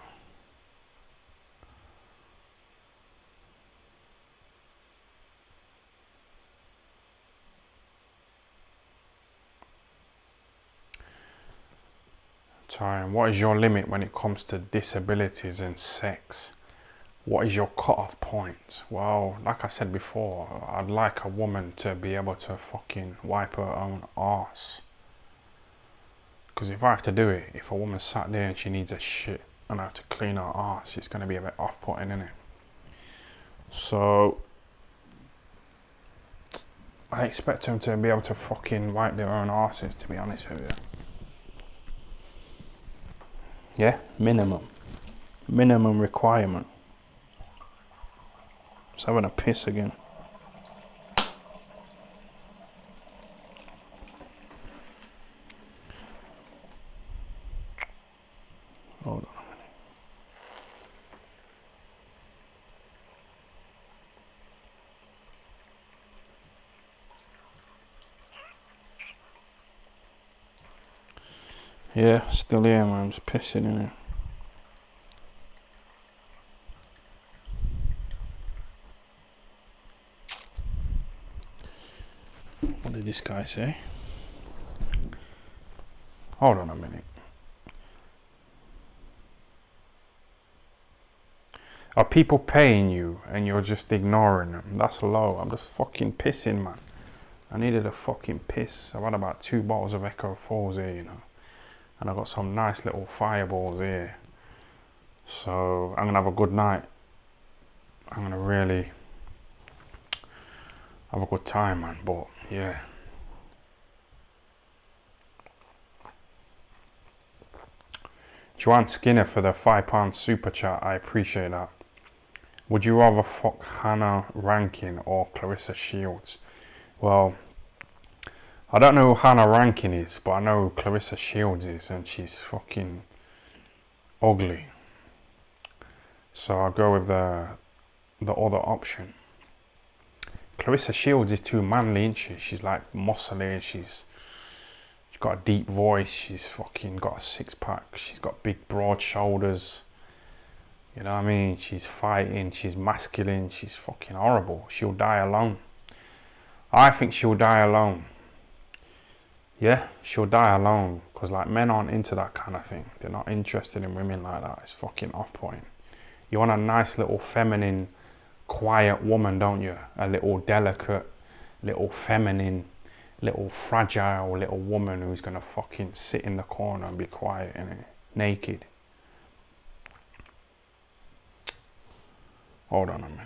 time. What is your limit when it comes to disabilities and sex? What is your cut-off point? Well, like I said before, I'd like a woman to be able to fucking wipe her own arse. Because if I have to do it, if a woman sat there and she needs a shit and I have to clean her arse, it's going to be a bit off-putting, isn't it? So I expect them to be able to fucking wipe their own arses, to be honest with you. Yeah, minimum requirement. Just having a piss again. Hold on a minute. Yeah, still here, man. I'm just pissing in it. What did this guy say? Hold on a minute. Are people paying you and you're just ignoring them? That's low. I'm just fucking pissing, man. I needed a fucking piss. I've had about 2 bottles of Echo 4s here, you know. And I've got some nice little fireballs here. So I'm gonna have a good night. I'm gonna really have a good time, man. But yeah. Joanne Skinner for the £5 super chat. I appreciate that. Would you rather fuck Hannah Rankin or Clarissa Shields? Well, I don't know who Hannah Rankin is, but I know who Clarissa Shields is, and she's fucking ugly. So I'll go with the other option. Clarissa Shields is too manly, isn't she? She's like muscly, she's got a deep voice, she's fucking got a 6-pack, she's got big broad shoulders. You know what I mean? She's fighting, she's masculine, she's fucking horrible. She'll die alone. I think she'll die alone. Yeah, she'll die alone. Because like men aren't into that kind of thing. They're not interested in women like that. It's fucking off-putting. You want a nice little feminine, quiet woman, don't you? A little delicate, little feminine, little fragile little woman who's gonna fucking sit in the corner and be quiet and naked. Hold on a minute.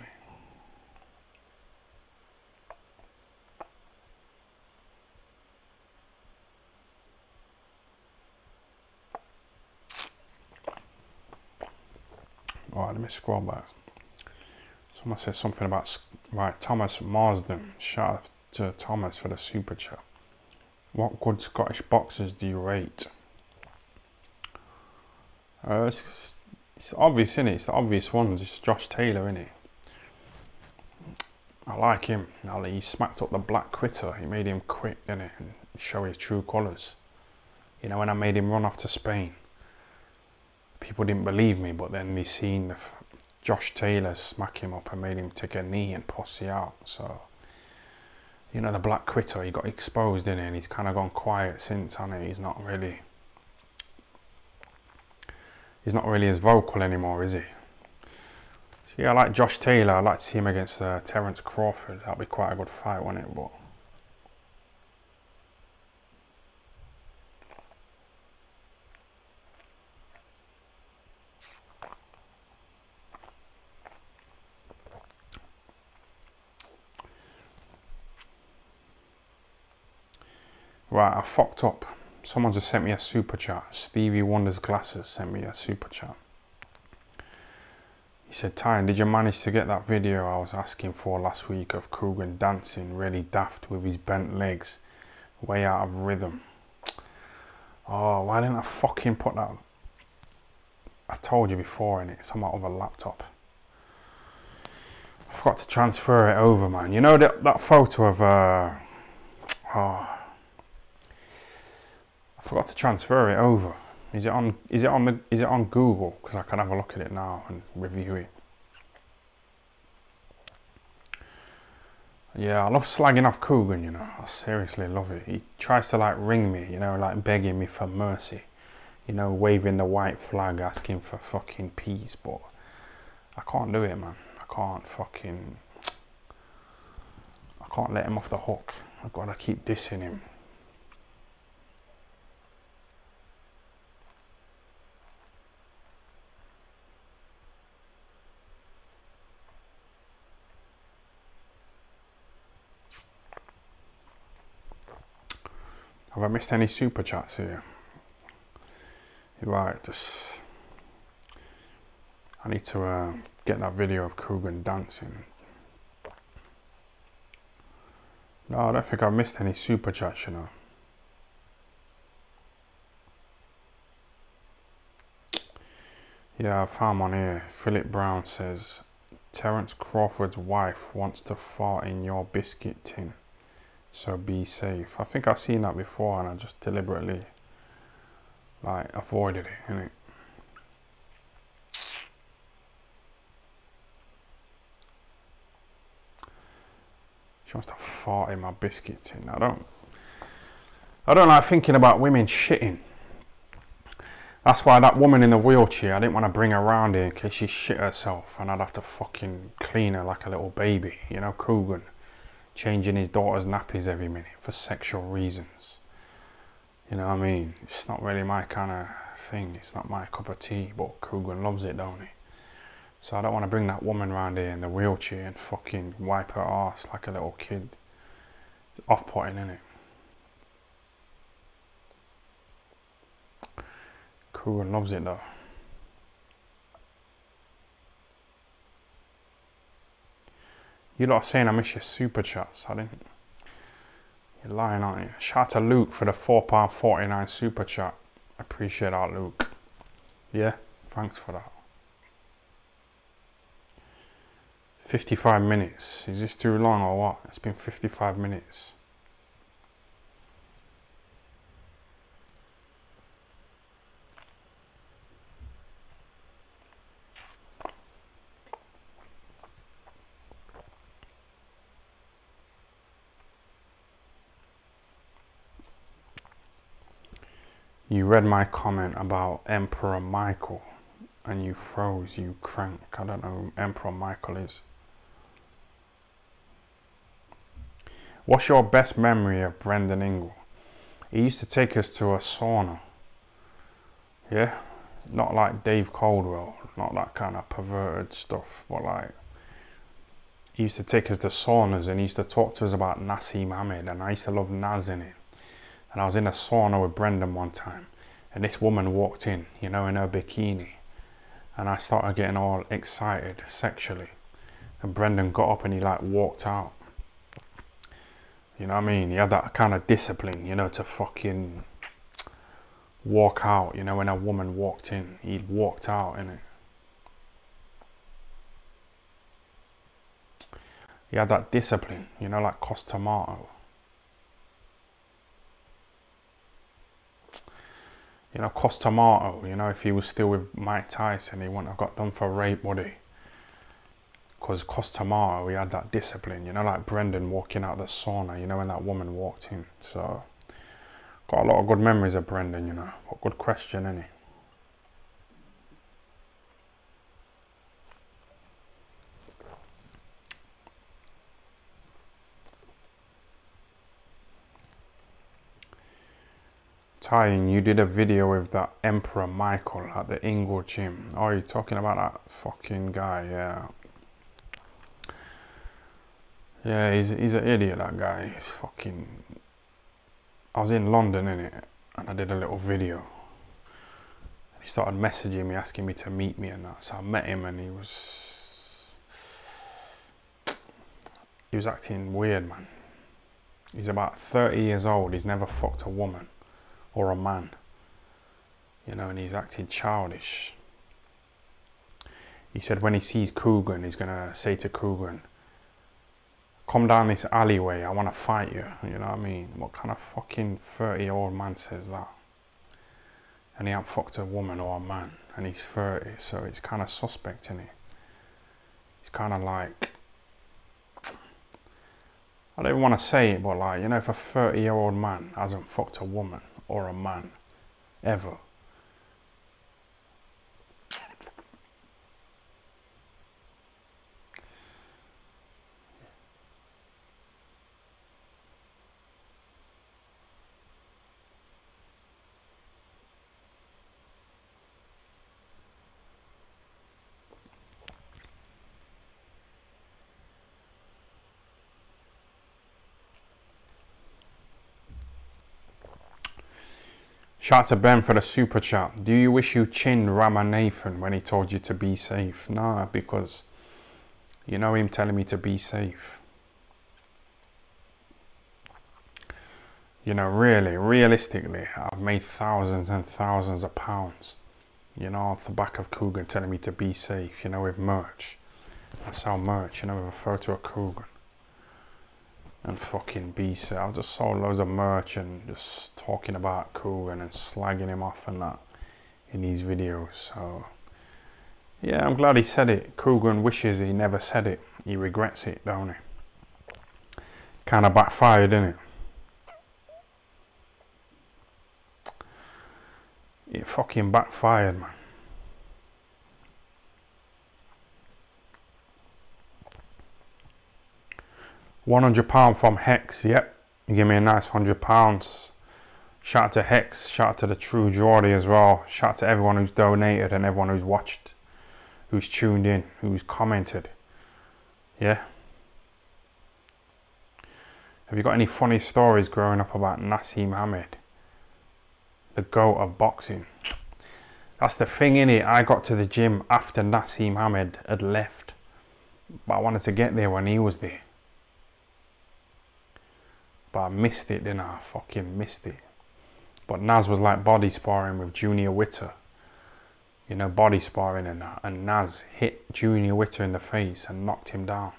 All right, let me scroll back. Someone said something about, right, Thomas Marsden. Shout out to Thomas for the super chat. What good Scottish boxers do you rate? It's obvious, isn't it? It's the obvious ones. It's Josh Taylor, isn't it? I like him. He smacked up the Black Quitter. He made him quit, didn't it? And show his true colours. You know, when I made him run off to Spain, people didn't believe me, but then they seen the Josh Taylor smack him up and made him take a knee and pussy out. So, you know, the Black Quitter, he got exposed, didn't he? And he's kind of gone quiet since, hasn't he? He's not really as vocal anymore, is he? So yeah, I like Josh Taylor. I'd like to see him against Terence Crawford. That'd be quite a good fight, wouldn't it? But right, I fucked up. Someone just sent me a super chat. Stevie Wonder's Glasses sent me a super chat. He said, Tyan, did you manage to get that video I was asking for last week of Coogan dancing really daft with his bent legs, way out of rhythm? Oh, why didn't I fucking put that? I told you before, innit? It's on my other laptop. I forgot to transfer it over, man. You know that photo of I forgot to transfer it over. Is it on Google? Because I can have a look at it now and review it. Yeah, I love slagging off Coogan, you know. I seriously love it. He tries to like ring me, you know, like begging me for mercy. You know, waving the white flag, asking for fucking peace, but I can't do it, man. I can't let him off the hook. I've got to keep dissing him. Have I missed any super chats here? Right, I need to get that video of Coogan dancing. No, I don't think I've missed any super chats, you know. Yeah, I found one here. Philip Brown says, Terence Crawford's wife wants to fart in your biscuit tin, so be safe. I think I've seen that before and I just deliberately like avoided it, innit? She wants to fart in my biscuit tin. I don't like thinking about women shitting. That's why that woman in the wheelchair, I didn't want to bring her around here in case she shit herself and I'd have to fucking clean her like a little baby. You know, Coogan changing his daughter's nappies every minute for sexual reasons. You know what I mean? It's not really my kind of thing. It's not my cup of tea, but Coogan loves it, don't he? So I don't want to bring that woman around here in the wheelchair and fucking wipe her arse like a little kid. It's off-putting, isn't it? Coogan loves it though. You lot are saying I miss your super chats. I didn't. You're lying, aren't you? Shout out to Luke for the £4.49 super chat. Appreciate that, Luke. Yeah, thanks for that. 55 minutes. Is this too long or what? It's been 55 minutes. You read my comment about Emperor Michael and you froze, you crank. I don't know who Emperor Michael is. What's your best memory of Brendan Ingle? He used to take us to a sauna. Yeah? Not like Dave Caldwell, not that kind of perverted stuff, but like, he used to take us to saunas and he used to talk to us about Nassim Hamed, and I used to love Nas in it. And I was in a sauna with Brendan one time, and this woman walked in, you know, in her bikini, and I started getting all excited sexually, and Brendan got up and he like walked out. You know what I mean? He had that kind of discipline, you know, to fucking walk out. You know, when a woman walked in, he'd walked out, innit? He had that discipline, you know, like Cos Tomato. You know, Cos Tomato, you know, if he was still with Mike Tyson, he wouldn't have got done for rape, would he? Because Cos Tomato, he had that discipline, you know, like Brendan walking out the sauna, you know, when that woman walked in. So, got a lot of good memories of Brendan, you know. What good question, innit? Tyan, you did a video with that Emperor Michael at the Ingle gym. Oh, you're talking about that fucking guy, yeah. Yeah, he's an idiot, that guy. He's fucking... I was in London, innit? And I did a little video. He started messaging me, asking me to meet me and that. So I met him and he was acting weird, man. He's about 30 years old. He's never fucked a woman or a man. You know, and he's acting childish. He said when he sees Coogan, he's gonna say to Coogan, come down this alleyway, I want to fight you. You know what I mean? What kind of fucking 30-year-old man says that? And he ain't fucked a woman or a man, and he's 30, so it's kind of suspect, isn't it? It's kind of like, I don't even want to say it, but like, you know, if a 30-year-old man hasn't fucked a woman or a man ever, shout out to Ben for the super chat. Do you wish you chinned Ramanathan when he told you to be safe? Nah, because you know him telling me to be safe. You know, really, realistically, I've made thousands and thousands of pounds, you know, off the back of Coogan telling me to be safe, you know, with merch. I sell merch, you know, with a photo of Coogan. And fucking be safe. I've just sold loads of merch and just talking about Coogan and slagging him off and that in these videos. So yeah, I'm glad he said it. Coogan wishes he never said it. He regrets it, don't he? Kind of backfired, didn't it? It fucking backfired, man. £100 from Hex, yep. You give me a nice £100. Shout out to Hex, shout out to the True Geordie as well. Shout out to everyone who's donated and everyone who's watched, who's tuned in, who's commented. Yeah. Have you got any funny stories growing up about Nassim Hamed, the GOAT of boxing? That's the thing, innit? I got to the gym after Nassim Hamed had left, but I wanted to get there when he was there. But I missed it, didn't I? I fucking missed it. But Nas was like body sparring with Junior Witter. You know, body sparring and that. And Nas hit Junior Witter in the face and knocked him down.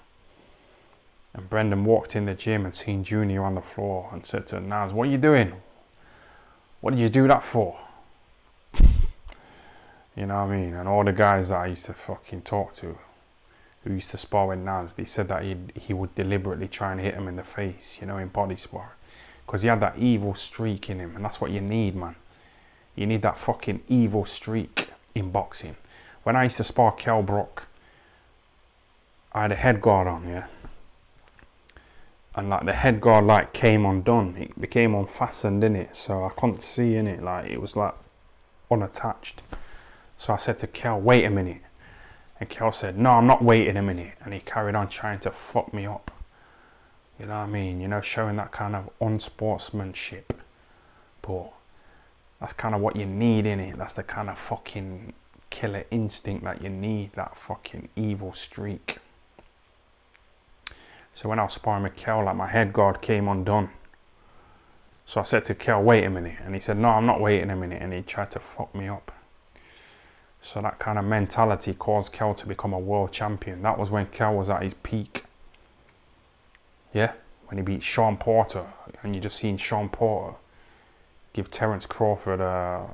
And Brendan walked in the gym and seen Junior on the floor and said to Nas, what are you doing? What did you do that for? You know what I mean? And all the guys that I used to fucking talk to, who used to spar with Nas, they said that he would deliberately try and hit him in the face, you know, in body spar. Because he had that evil streak in him, and that's what you need, man. You need that fucking evil streak in boxing. When I used to spar Kell Brook, I had a head guard on, yeah. And like the head guard like came undone. It became unfastened in it, so I couldn't see in it. Like it was like unattached. So I said to Kell, wait a minute. And Kell said, no, I'm not waiting a minute. And he carried on trying to fuck me up. You know what I mean? You know, showing that kind of unsportsmanship. But that's kind of what you need in it. That's the kind of fucking killer instinct that you need. That fucking evil streak. So when I was sparring with Kell, like my head guard came undone. So I said to Kell, wait a minute. And he said, no, I'm not waiting a minute. And he tried to fuck me up. So that kind of mentality caused Kell to become a world champion. That was when Kell was at his peak. Yeah, when he beat Shawn Porter. And you just seen Shawn Porter give Terence Crawford a...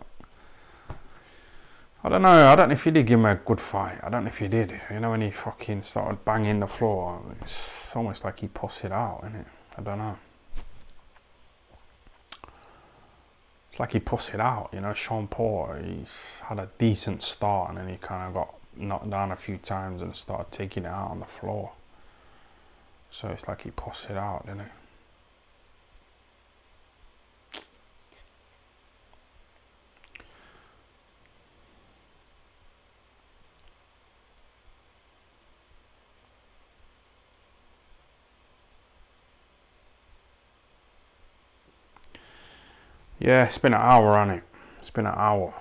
I don't know if he did give him a good fight. I don't know if he did. You know, when he fucking started banging the floor, it's almost like he pussed it out, isn't it? I don't know. It's like he pussed it out, you know. Shawn Porter, he's had a decent start and then he kind of got knocked down a few times and started taking it out on the floor. So it's like he pussed it out, didn't it? Yeah, it's been an hour on it. It's been an hour.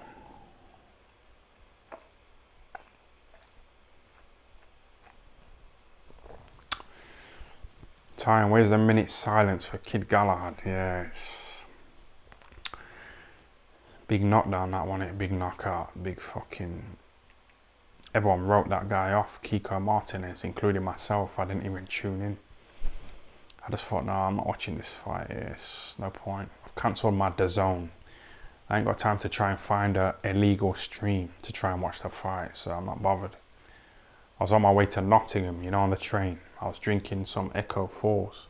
Time, where's the minute silence for Kid Galahad? Yeah, it's big knockdown, that one, big knockout, big fucking... Everyone wrote that guy off, Kiko Martinez, including myself. I didn't even tune in. I just thought, no, I'm not watching this fight. It's no point. I've cancelled my DAZN. I ain't got time to try and find a illegal stream to try and watch the fight, so I'm not bothered. I was on my way to Nottingham, you know, on the train. I was drinking some Echo 4s.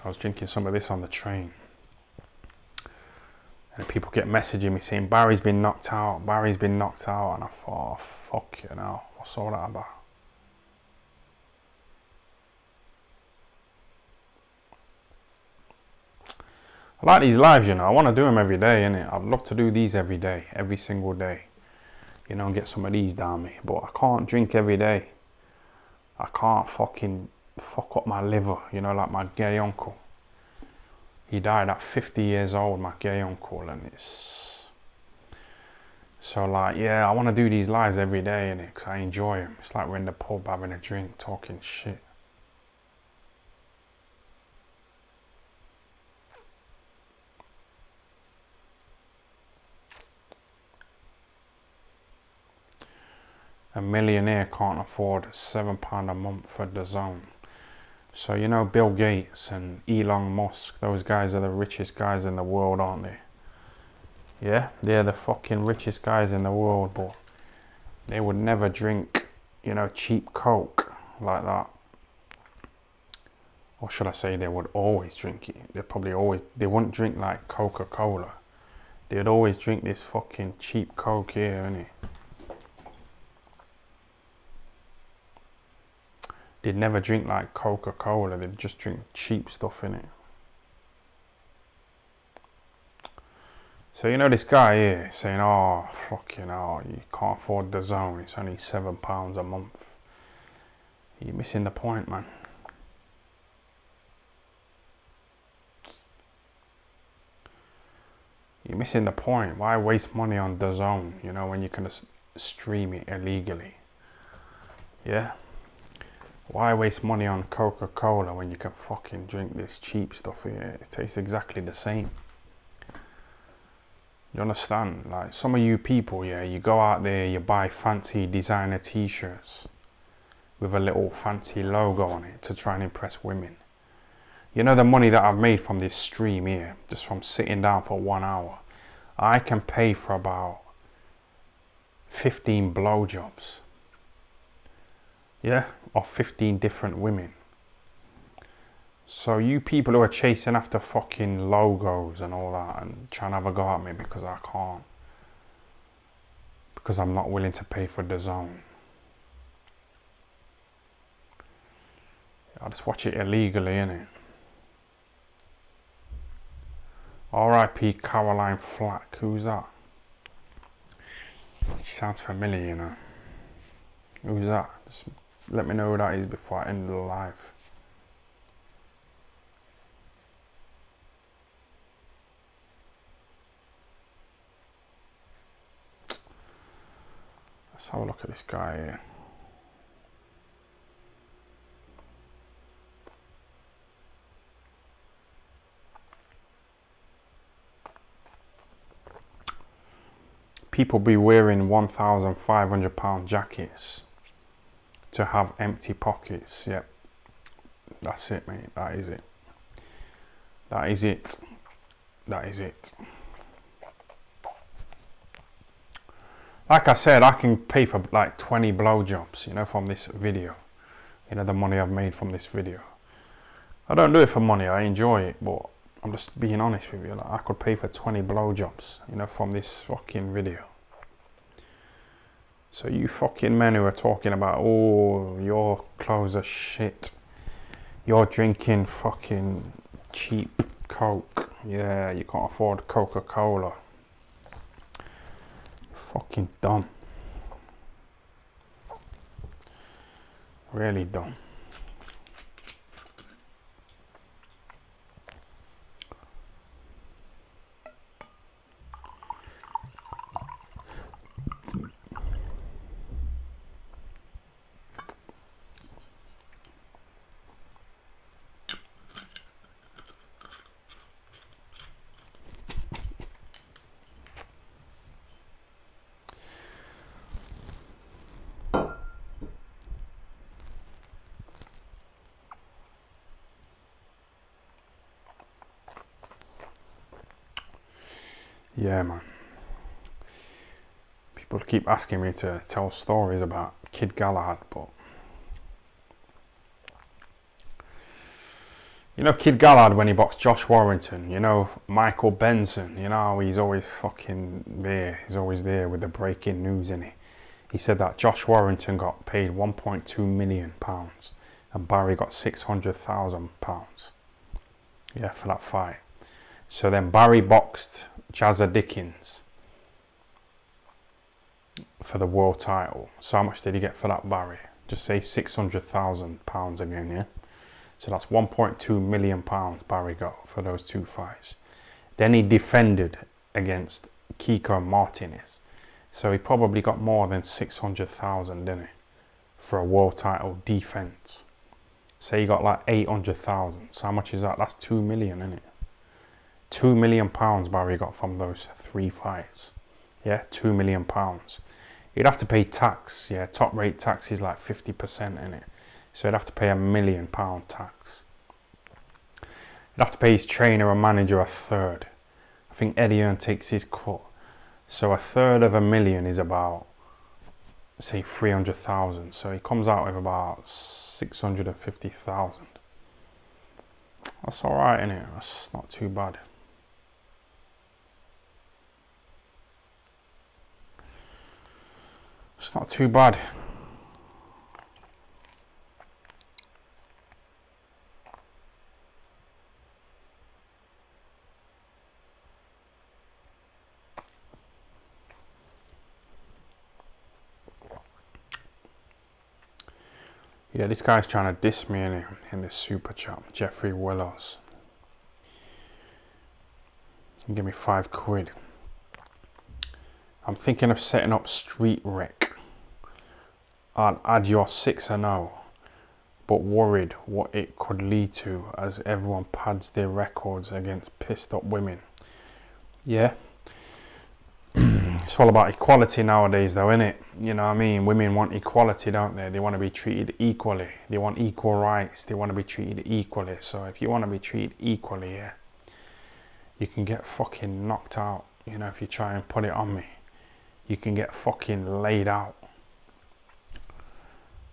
I was drinking some of this on the train. And people get messaging me saying, Barry's been knocked out, Barry's been knocked out. And I thought, oh, fuck you know, what's all that about? I like these lives, you know. I want to do them every day, innit? I'd love to do these every day, every single day. You know, and get some of these down me. But I can't drink every day. I can't fucking fuck up my liver, you know, like my gay uncle. He died at 50 years old, my gay uncle, and it's... So, like, yeah, I want to do these lives every day, innit? Because I enjoy them. It's like we're in the pub having a drink, talking shit. A millionaire can't afford £7 a month for DAZN. So, you know, Bill Gates and Elon Musk, those guys are the richest guys in the world, aren't they? Yeah, they're the fucking richest guys in the world, but they would never drink, you know, cheap Coke like that. Or should I say they would always drink it. They wouldn't drink like Coca-Cola. They'd always drink this fucking cheap Coke here, innit? They'd never drink like Coca-Cola, they'd just drink cheap stuff in it. So you know this guy here saying, oh, fucking hell, you can't afford DAZN, it's only £7 a month. You're missing the point, man. You're missing the point. Why waste money on DAZN, you know, when you can just stream it illegally? Yeah? Why waste money on Coca-Cola when you can fucking drink this cheap stuff here? It tastes exactly the same. You understand? Like, some of you people, yeah, you go out there, you buy fancy designer t-shirts with a little fancy logo on it to try and impress women. You know the money that I've made from this stream here, just from sitting down for 1 hour, I can pay for about 15 blowjobs. Yeah, of 15 different women. So you people who are chasing after fucking logos and all that and trying to have a go at me because I can't, because I'm not willing to pay for the zone. I'll just watch it illegally, innit? R.I.P. Caroline Flack. Who's that? She sounds familiar, you know. Who's that? Just let me know who that is before I end the live. Let's have a look at this guy here. People be wearing £1,500 jackets to have empty pockets. Yep, that's it, mate. That is it. That is it. That is it. Like I said, I can pay for like 20 blowjobs, you know, from this video. You know, the money I've made from this video. I don't do it for money. I enjoy it, but I'm just being honest with you. Like, I could pay for 20 blowjobs, you know, from this fucking video. So you fucking men who are talking about, oh, your clothes are shit. You're drinking fucking cheap Coke. Yeah, you can't afford Coca-Cola. Fucking dumb. Really dumb. Yeah, man. People keep asking me to tell stories about Kid Galahad, but you know Kid Galahad when he boxed Josh Warrington, you know Michael Benson, you know he's always fucking there, he's always there with the breaking news in it. He said that Josh Warrington got paid £1.2 million and Barry got £600,000. Yeah, for that fight. So then Barry boxed Jazza Dickens for the world title. So how much did he get for that, Barry? Just say £600,000 again, yeah? So that's £1.2 million Barry got for those two fights. Then he defended against Kiko Martinez. So he probably got more than 600,000, didn't he? For a world title defense. So he got like 800,000. So how much is that? That's 2 million, isn't it? £2 million Barry got from those 3 fights. Yeah, £2 million. He'd have to pay tax. Yeah, top rate tax is like 50% in it. So he'd have to pay £1 million tax. He'd have to pay his trainer and manager a third. I think Eddie Earn takes his cut. So a third of $1 million is about, say, 300,000. So he comes out with about 650,000. That's all right, innit? That's not too bad. It's not too bad. Yeah, this guy's trying to diss me in this super chat. Jeffrey Willows. Give me £5. I'm thinking of setting up Street Rec. I'll add your 6-0, but worried what it could lead to as everyone pads their records against pissed up women. Yeah. It's all about equality nowadays though, innit? You know what I mean? Women want equality, don't they? They want to be treated equally. They want equal rights. They want to be treated equally. So if you want to be treated equally, yeah, you can get fucking knocked out. You know, if you try and put it on me, you can get fucking laid out.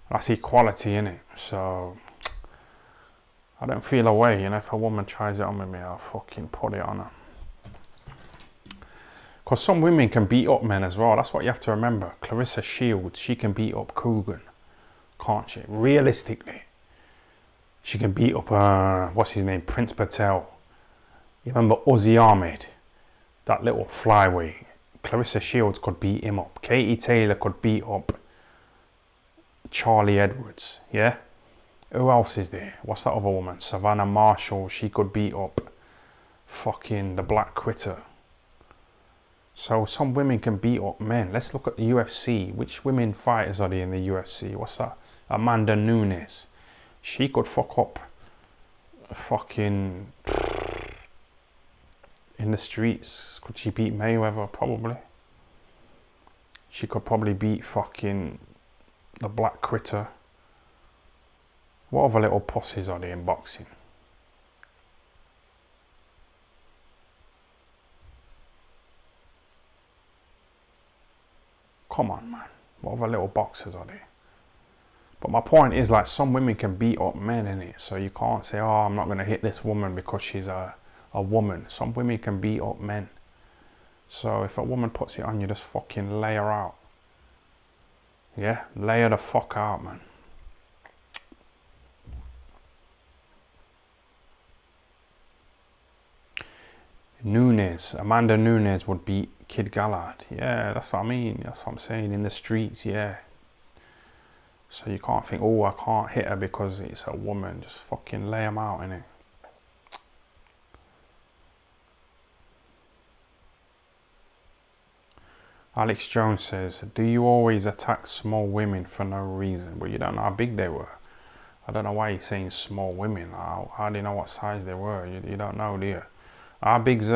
That's equality, innit? So I don't feel away, you know. If a woman tries it on with me, I'll fucking put it on her. Because some women can beat up men as well. That's what you have to remember. Clarissa Shields, she can beat up Coogan, can't she? Realistically, she can beat up, what's his name, Prince Patel. You remember Uzi Ahmed, that little flyweight? Clarissa Shields could beat him up. Katie Taylor could beat up Charlie Edwards, yeah? Who else is there? What's that other woman? Savannah Marshall, she could beat up fucking the Black Critter. So some women can beat up men. Let's look at the UFC. Which women fighters are there in the UFC? What's that? Amanda Nunes. She could fuck up fucking in the streets. Could she beat Mayweather? Probably. She could probably beat fucking the Black Critter. What other little pussies are there in boxing? Come on, man. What other little boxers are there? But my point is, like, some women can beat up men, innit? So you can't say, oh, I'm not going to hit this woman because she's a woman. Some women can beat up men. So if a woman puts it on you, just fucking lay her out. Yeah? Lay her the fuck out, man. Nunes. Amanda Nunes would beat Kid Galahad. Yeah, that's what I mean. That's what I'm saying. In the streets, yeah. So you can't think, oh, I can't hit her because it's a woman. Just fucking lay them out, innit? Alex Jones says, do you always attack small women for no reason? Well, you don't know how big they were. I don't know why you're saying small women. How do you know what size they were? You don't know, do you? How big's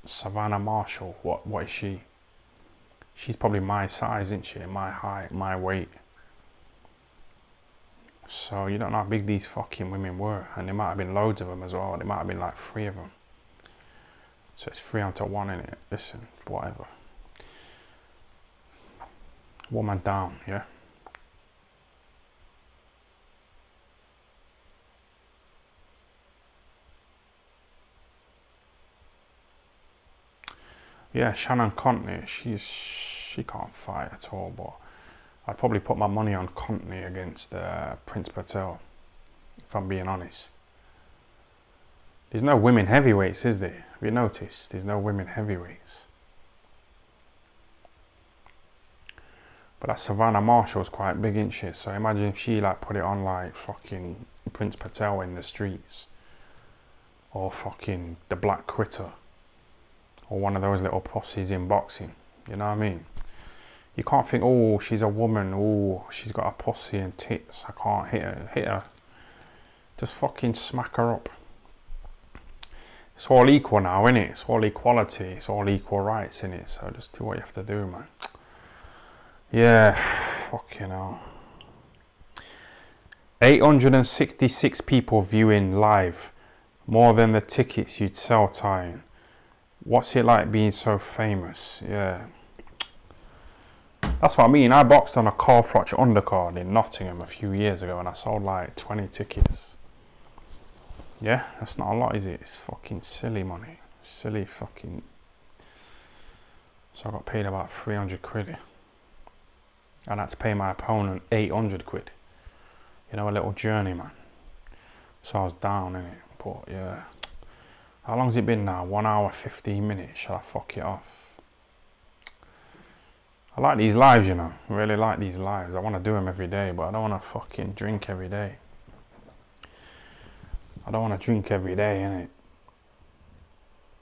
Savannah Marshall? What is she? She's probably my size, isn't she? My height, my weight. So you don't know how big these fucking women were. And there might have been loads of them as well. There might have been like 3 of them. So it's 3-1, innit? Listen, whatever. Woman down, yeah? Yeah, Shannon Contney, she can't fight at all, but I'd probably put my money on Contney against Prince Patel, if I'm being honest. There's no women heavyweights, is there? Have you noticed? There's no women heavyweights. But that Savannah Marshall's quite big, isn't she? So imagine if she like put it on like fucking Prince Patel in the streets. Or fucking the Black Critter. Or one of those little pussies in boxing. You know what I mean? You can't think, oh, she's a woman. Oh, she's got a pussy and tits. I can't hit her. Hit her. Just fucking smack her up. It's all equal now, innit? It's all equality. It's all equal rights, innit? So just do what you have to do, man. Yeah, fucking hell. 866 people viewing live. More than the tickets you'd sell, Tyan. What's it like being so famous? Yeah. That's what I mean. I boxed on a Carl Froch undercard in Nottingham a few years ago and I sold like 20 tickets. Yeah, that's not a lot, is it? It's fucking silly money. Silly fucking... So I got paid about 300 quid. And I had to pay my opponent 800 quid. You know, a little journeyman. So I was down, innit? But yeah. How long's it been now? 1 hour, 15 minutes. Shall I fuck it off? I like these lives, you know. I really like these lives. I want to do them every day, but I don't want to fucking drink every day. I don't want to drink every day, innit?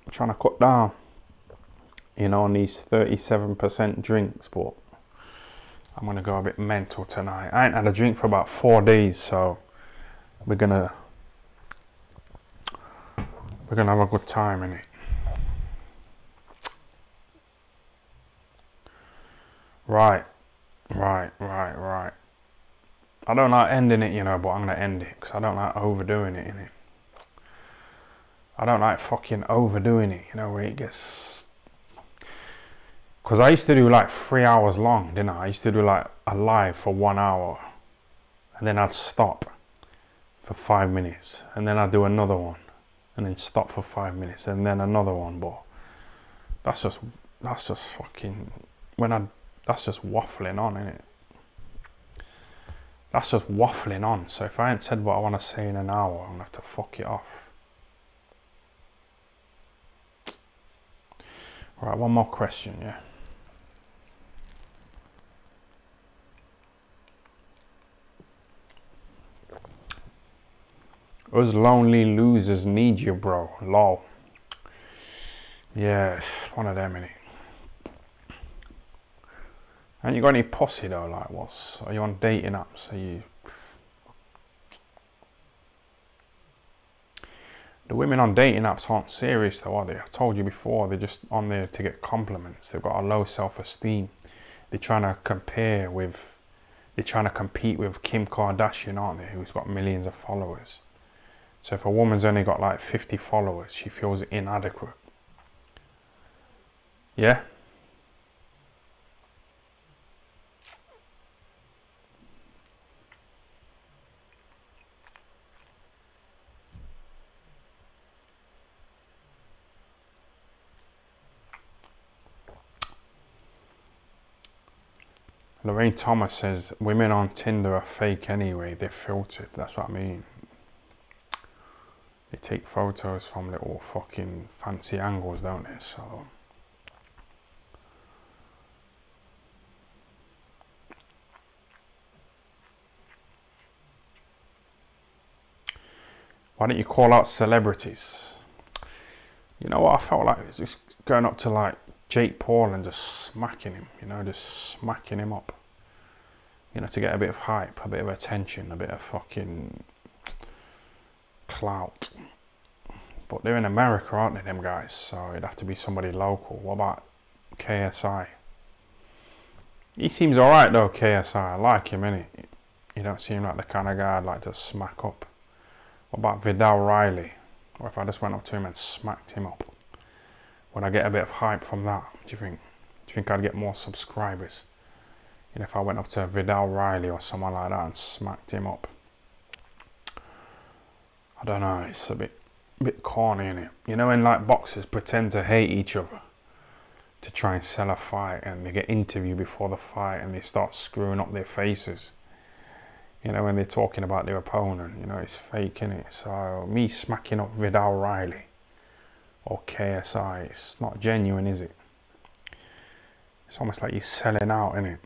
I'm trying to cut down, you know, on these 37% drinks, but I'm going to go a bit mental tonight. I ain't had a drink for about 4 days, so we're going to have a good time, innit? Right. I don't like ending it, you know, but I'm going to end it because I don't like overdoing it, innit? I don't like fucking overdoing it, you know, where it gets... Because I used to do like 3 hours long, didn't I? I used to do like a live for 1 hour and then I'd stop for 5 minutes, and then I do another one, and then stop for 5 minutes, and then another one. But that's just fucking that's just waffling on, isn't it? That's just waffling on. So if I ain't said what I want to say in an hour, I'm gonna have to fuck it off. All right, one more question, yeah. Us lonely losers need you, bro. Lol. Yeah, it's one of them, innit? And you got any pussy though? Like, are you on dating apps? Are you? The women on dating apps aren't serious though, are they? I told you before, they're just on there to get compliments. They've got a low self-esteem. They're trying to compete with Kim Kardashian, aren't they? Who's got millions of followers. So if a woman's only got like 50 followers, she feels inadequate. Yeah? Lorraine Thomas says, women on Tinder are fake anyway, they're filtered. That's what I mean. They take photos from little fucking fancy angles, don't they? So why don't you call out celebrities? You know what, I felt like just going up to like Jake Paul and just smacking him, you know, just smacking him up. You know, to get a bit of hype, a bit of attention, a bit of fucking clout. But they're in America, aren't they, them guys? So it'd have to be somebody local. What about KSI? He seems alright though, KSI. I like him, innit? He don't seem like the kind of guy I'd like to smack up. What about Vidal Riley? Or if I just went up to him and smacked him up? Would I get a bit of hype from that? Do you think? Do you think I'd get more subscribers? You know, if I went up to Vidal Riley or someone like that and smacked him up? I don't know, it's a bit corny, innit? You know, when like boxers pretend to hate each other to try and sell a fight, and they get interviewed before the fight and they start screwing up their faces. You know, when they're talking about their opponent, you know, it's fake, innit? So me smacking up Vidal Riley or KSI, it's not genuine, is it? It's almost like you're selling out, innit?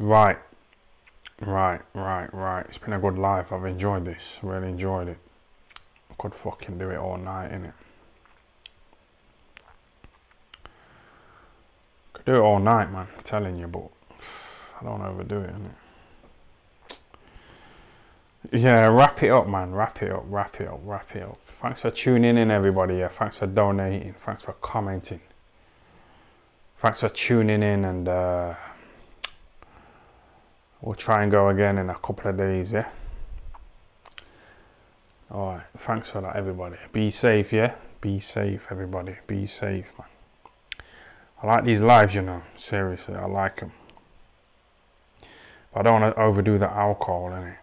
Right. It's been a good life. I've enjoyed this. Really enjoyed it. I could fucking do it all night, innit? Could do it all night, man. I'm telling you, but I don't overdo it, innit? Yeah, wrap it up, man. Wrap it up. Thanks for tuning in, everybody. Yeah, thanks for donating. Thanks for commenting. Thanks for tuning in, and we'll try and go again in a couple of days, yeah? Alright, thanks for that, everybody. Be safe, yeah? Be safe, everybody. Be safe, man. I like these lives, you know. Seriously, I like them. But I don't want to overdo the alcohol, innit?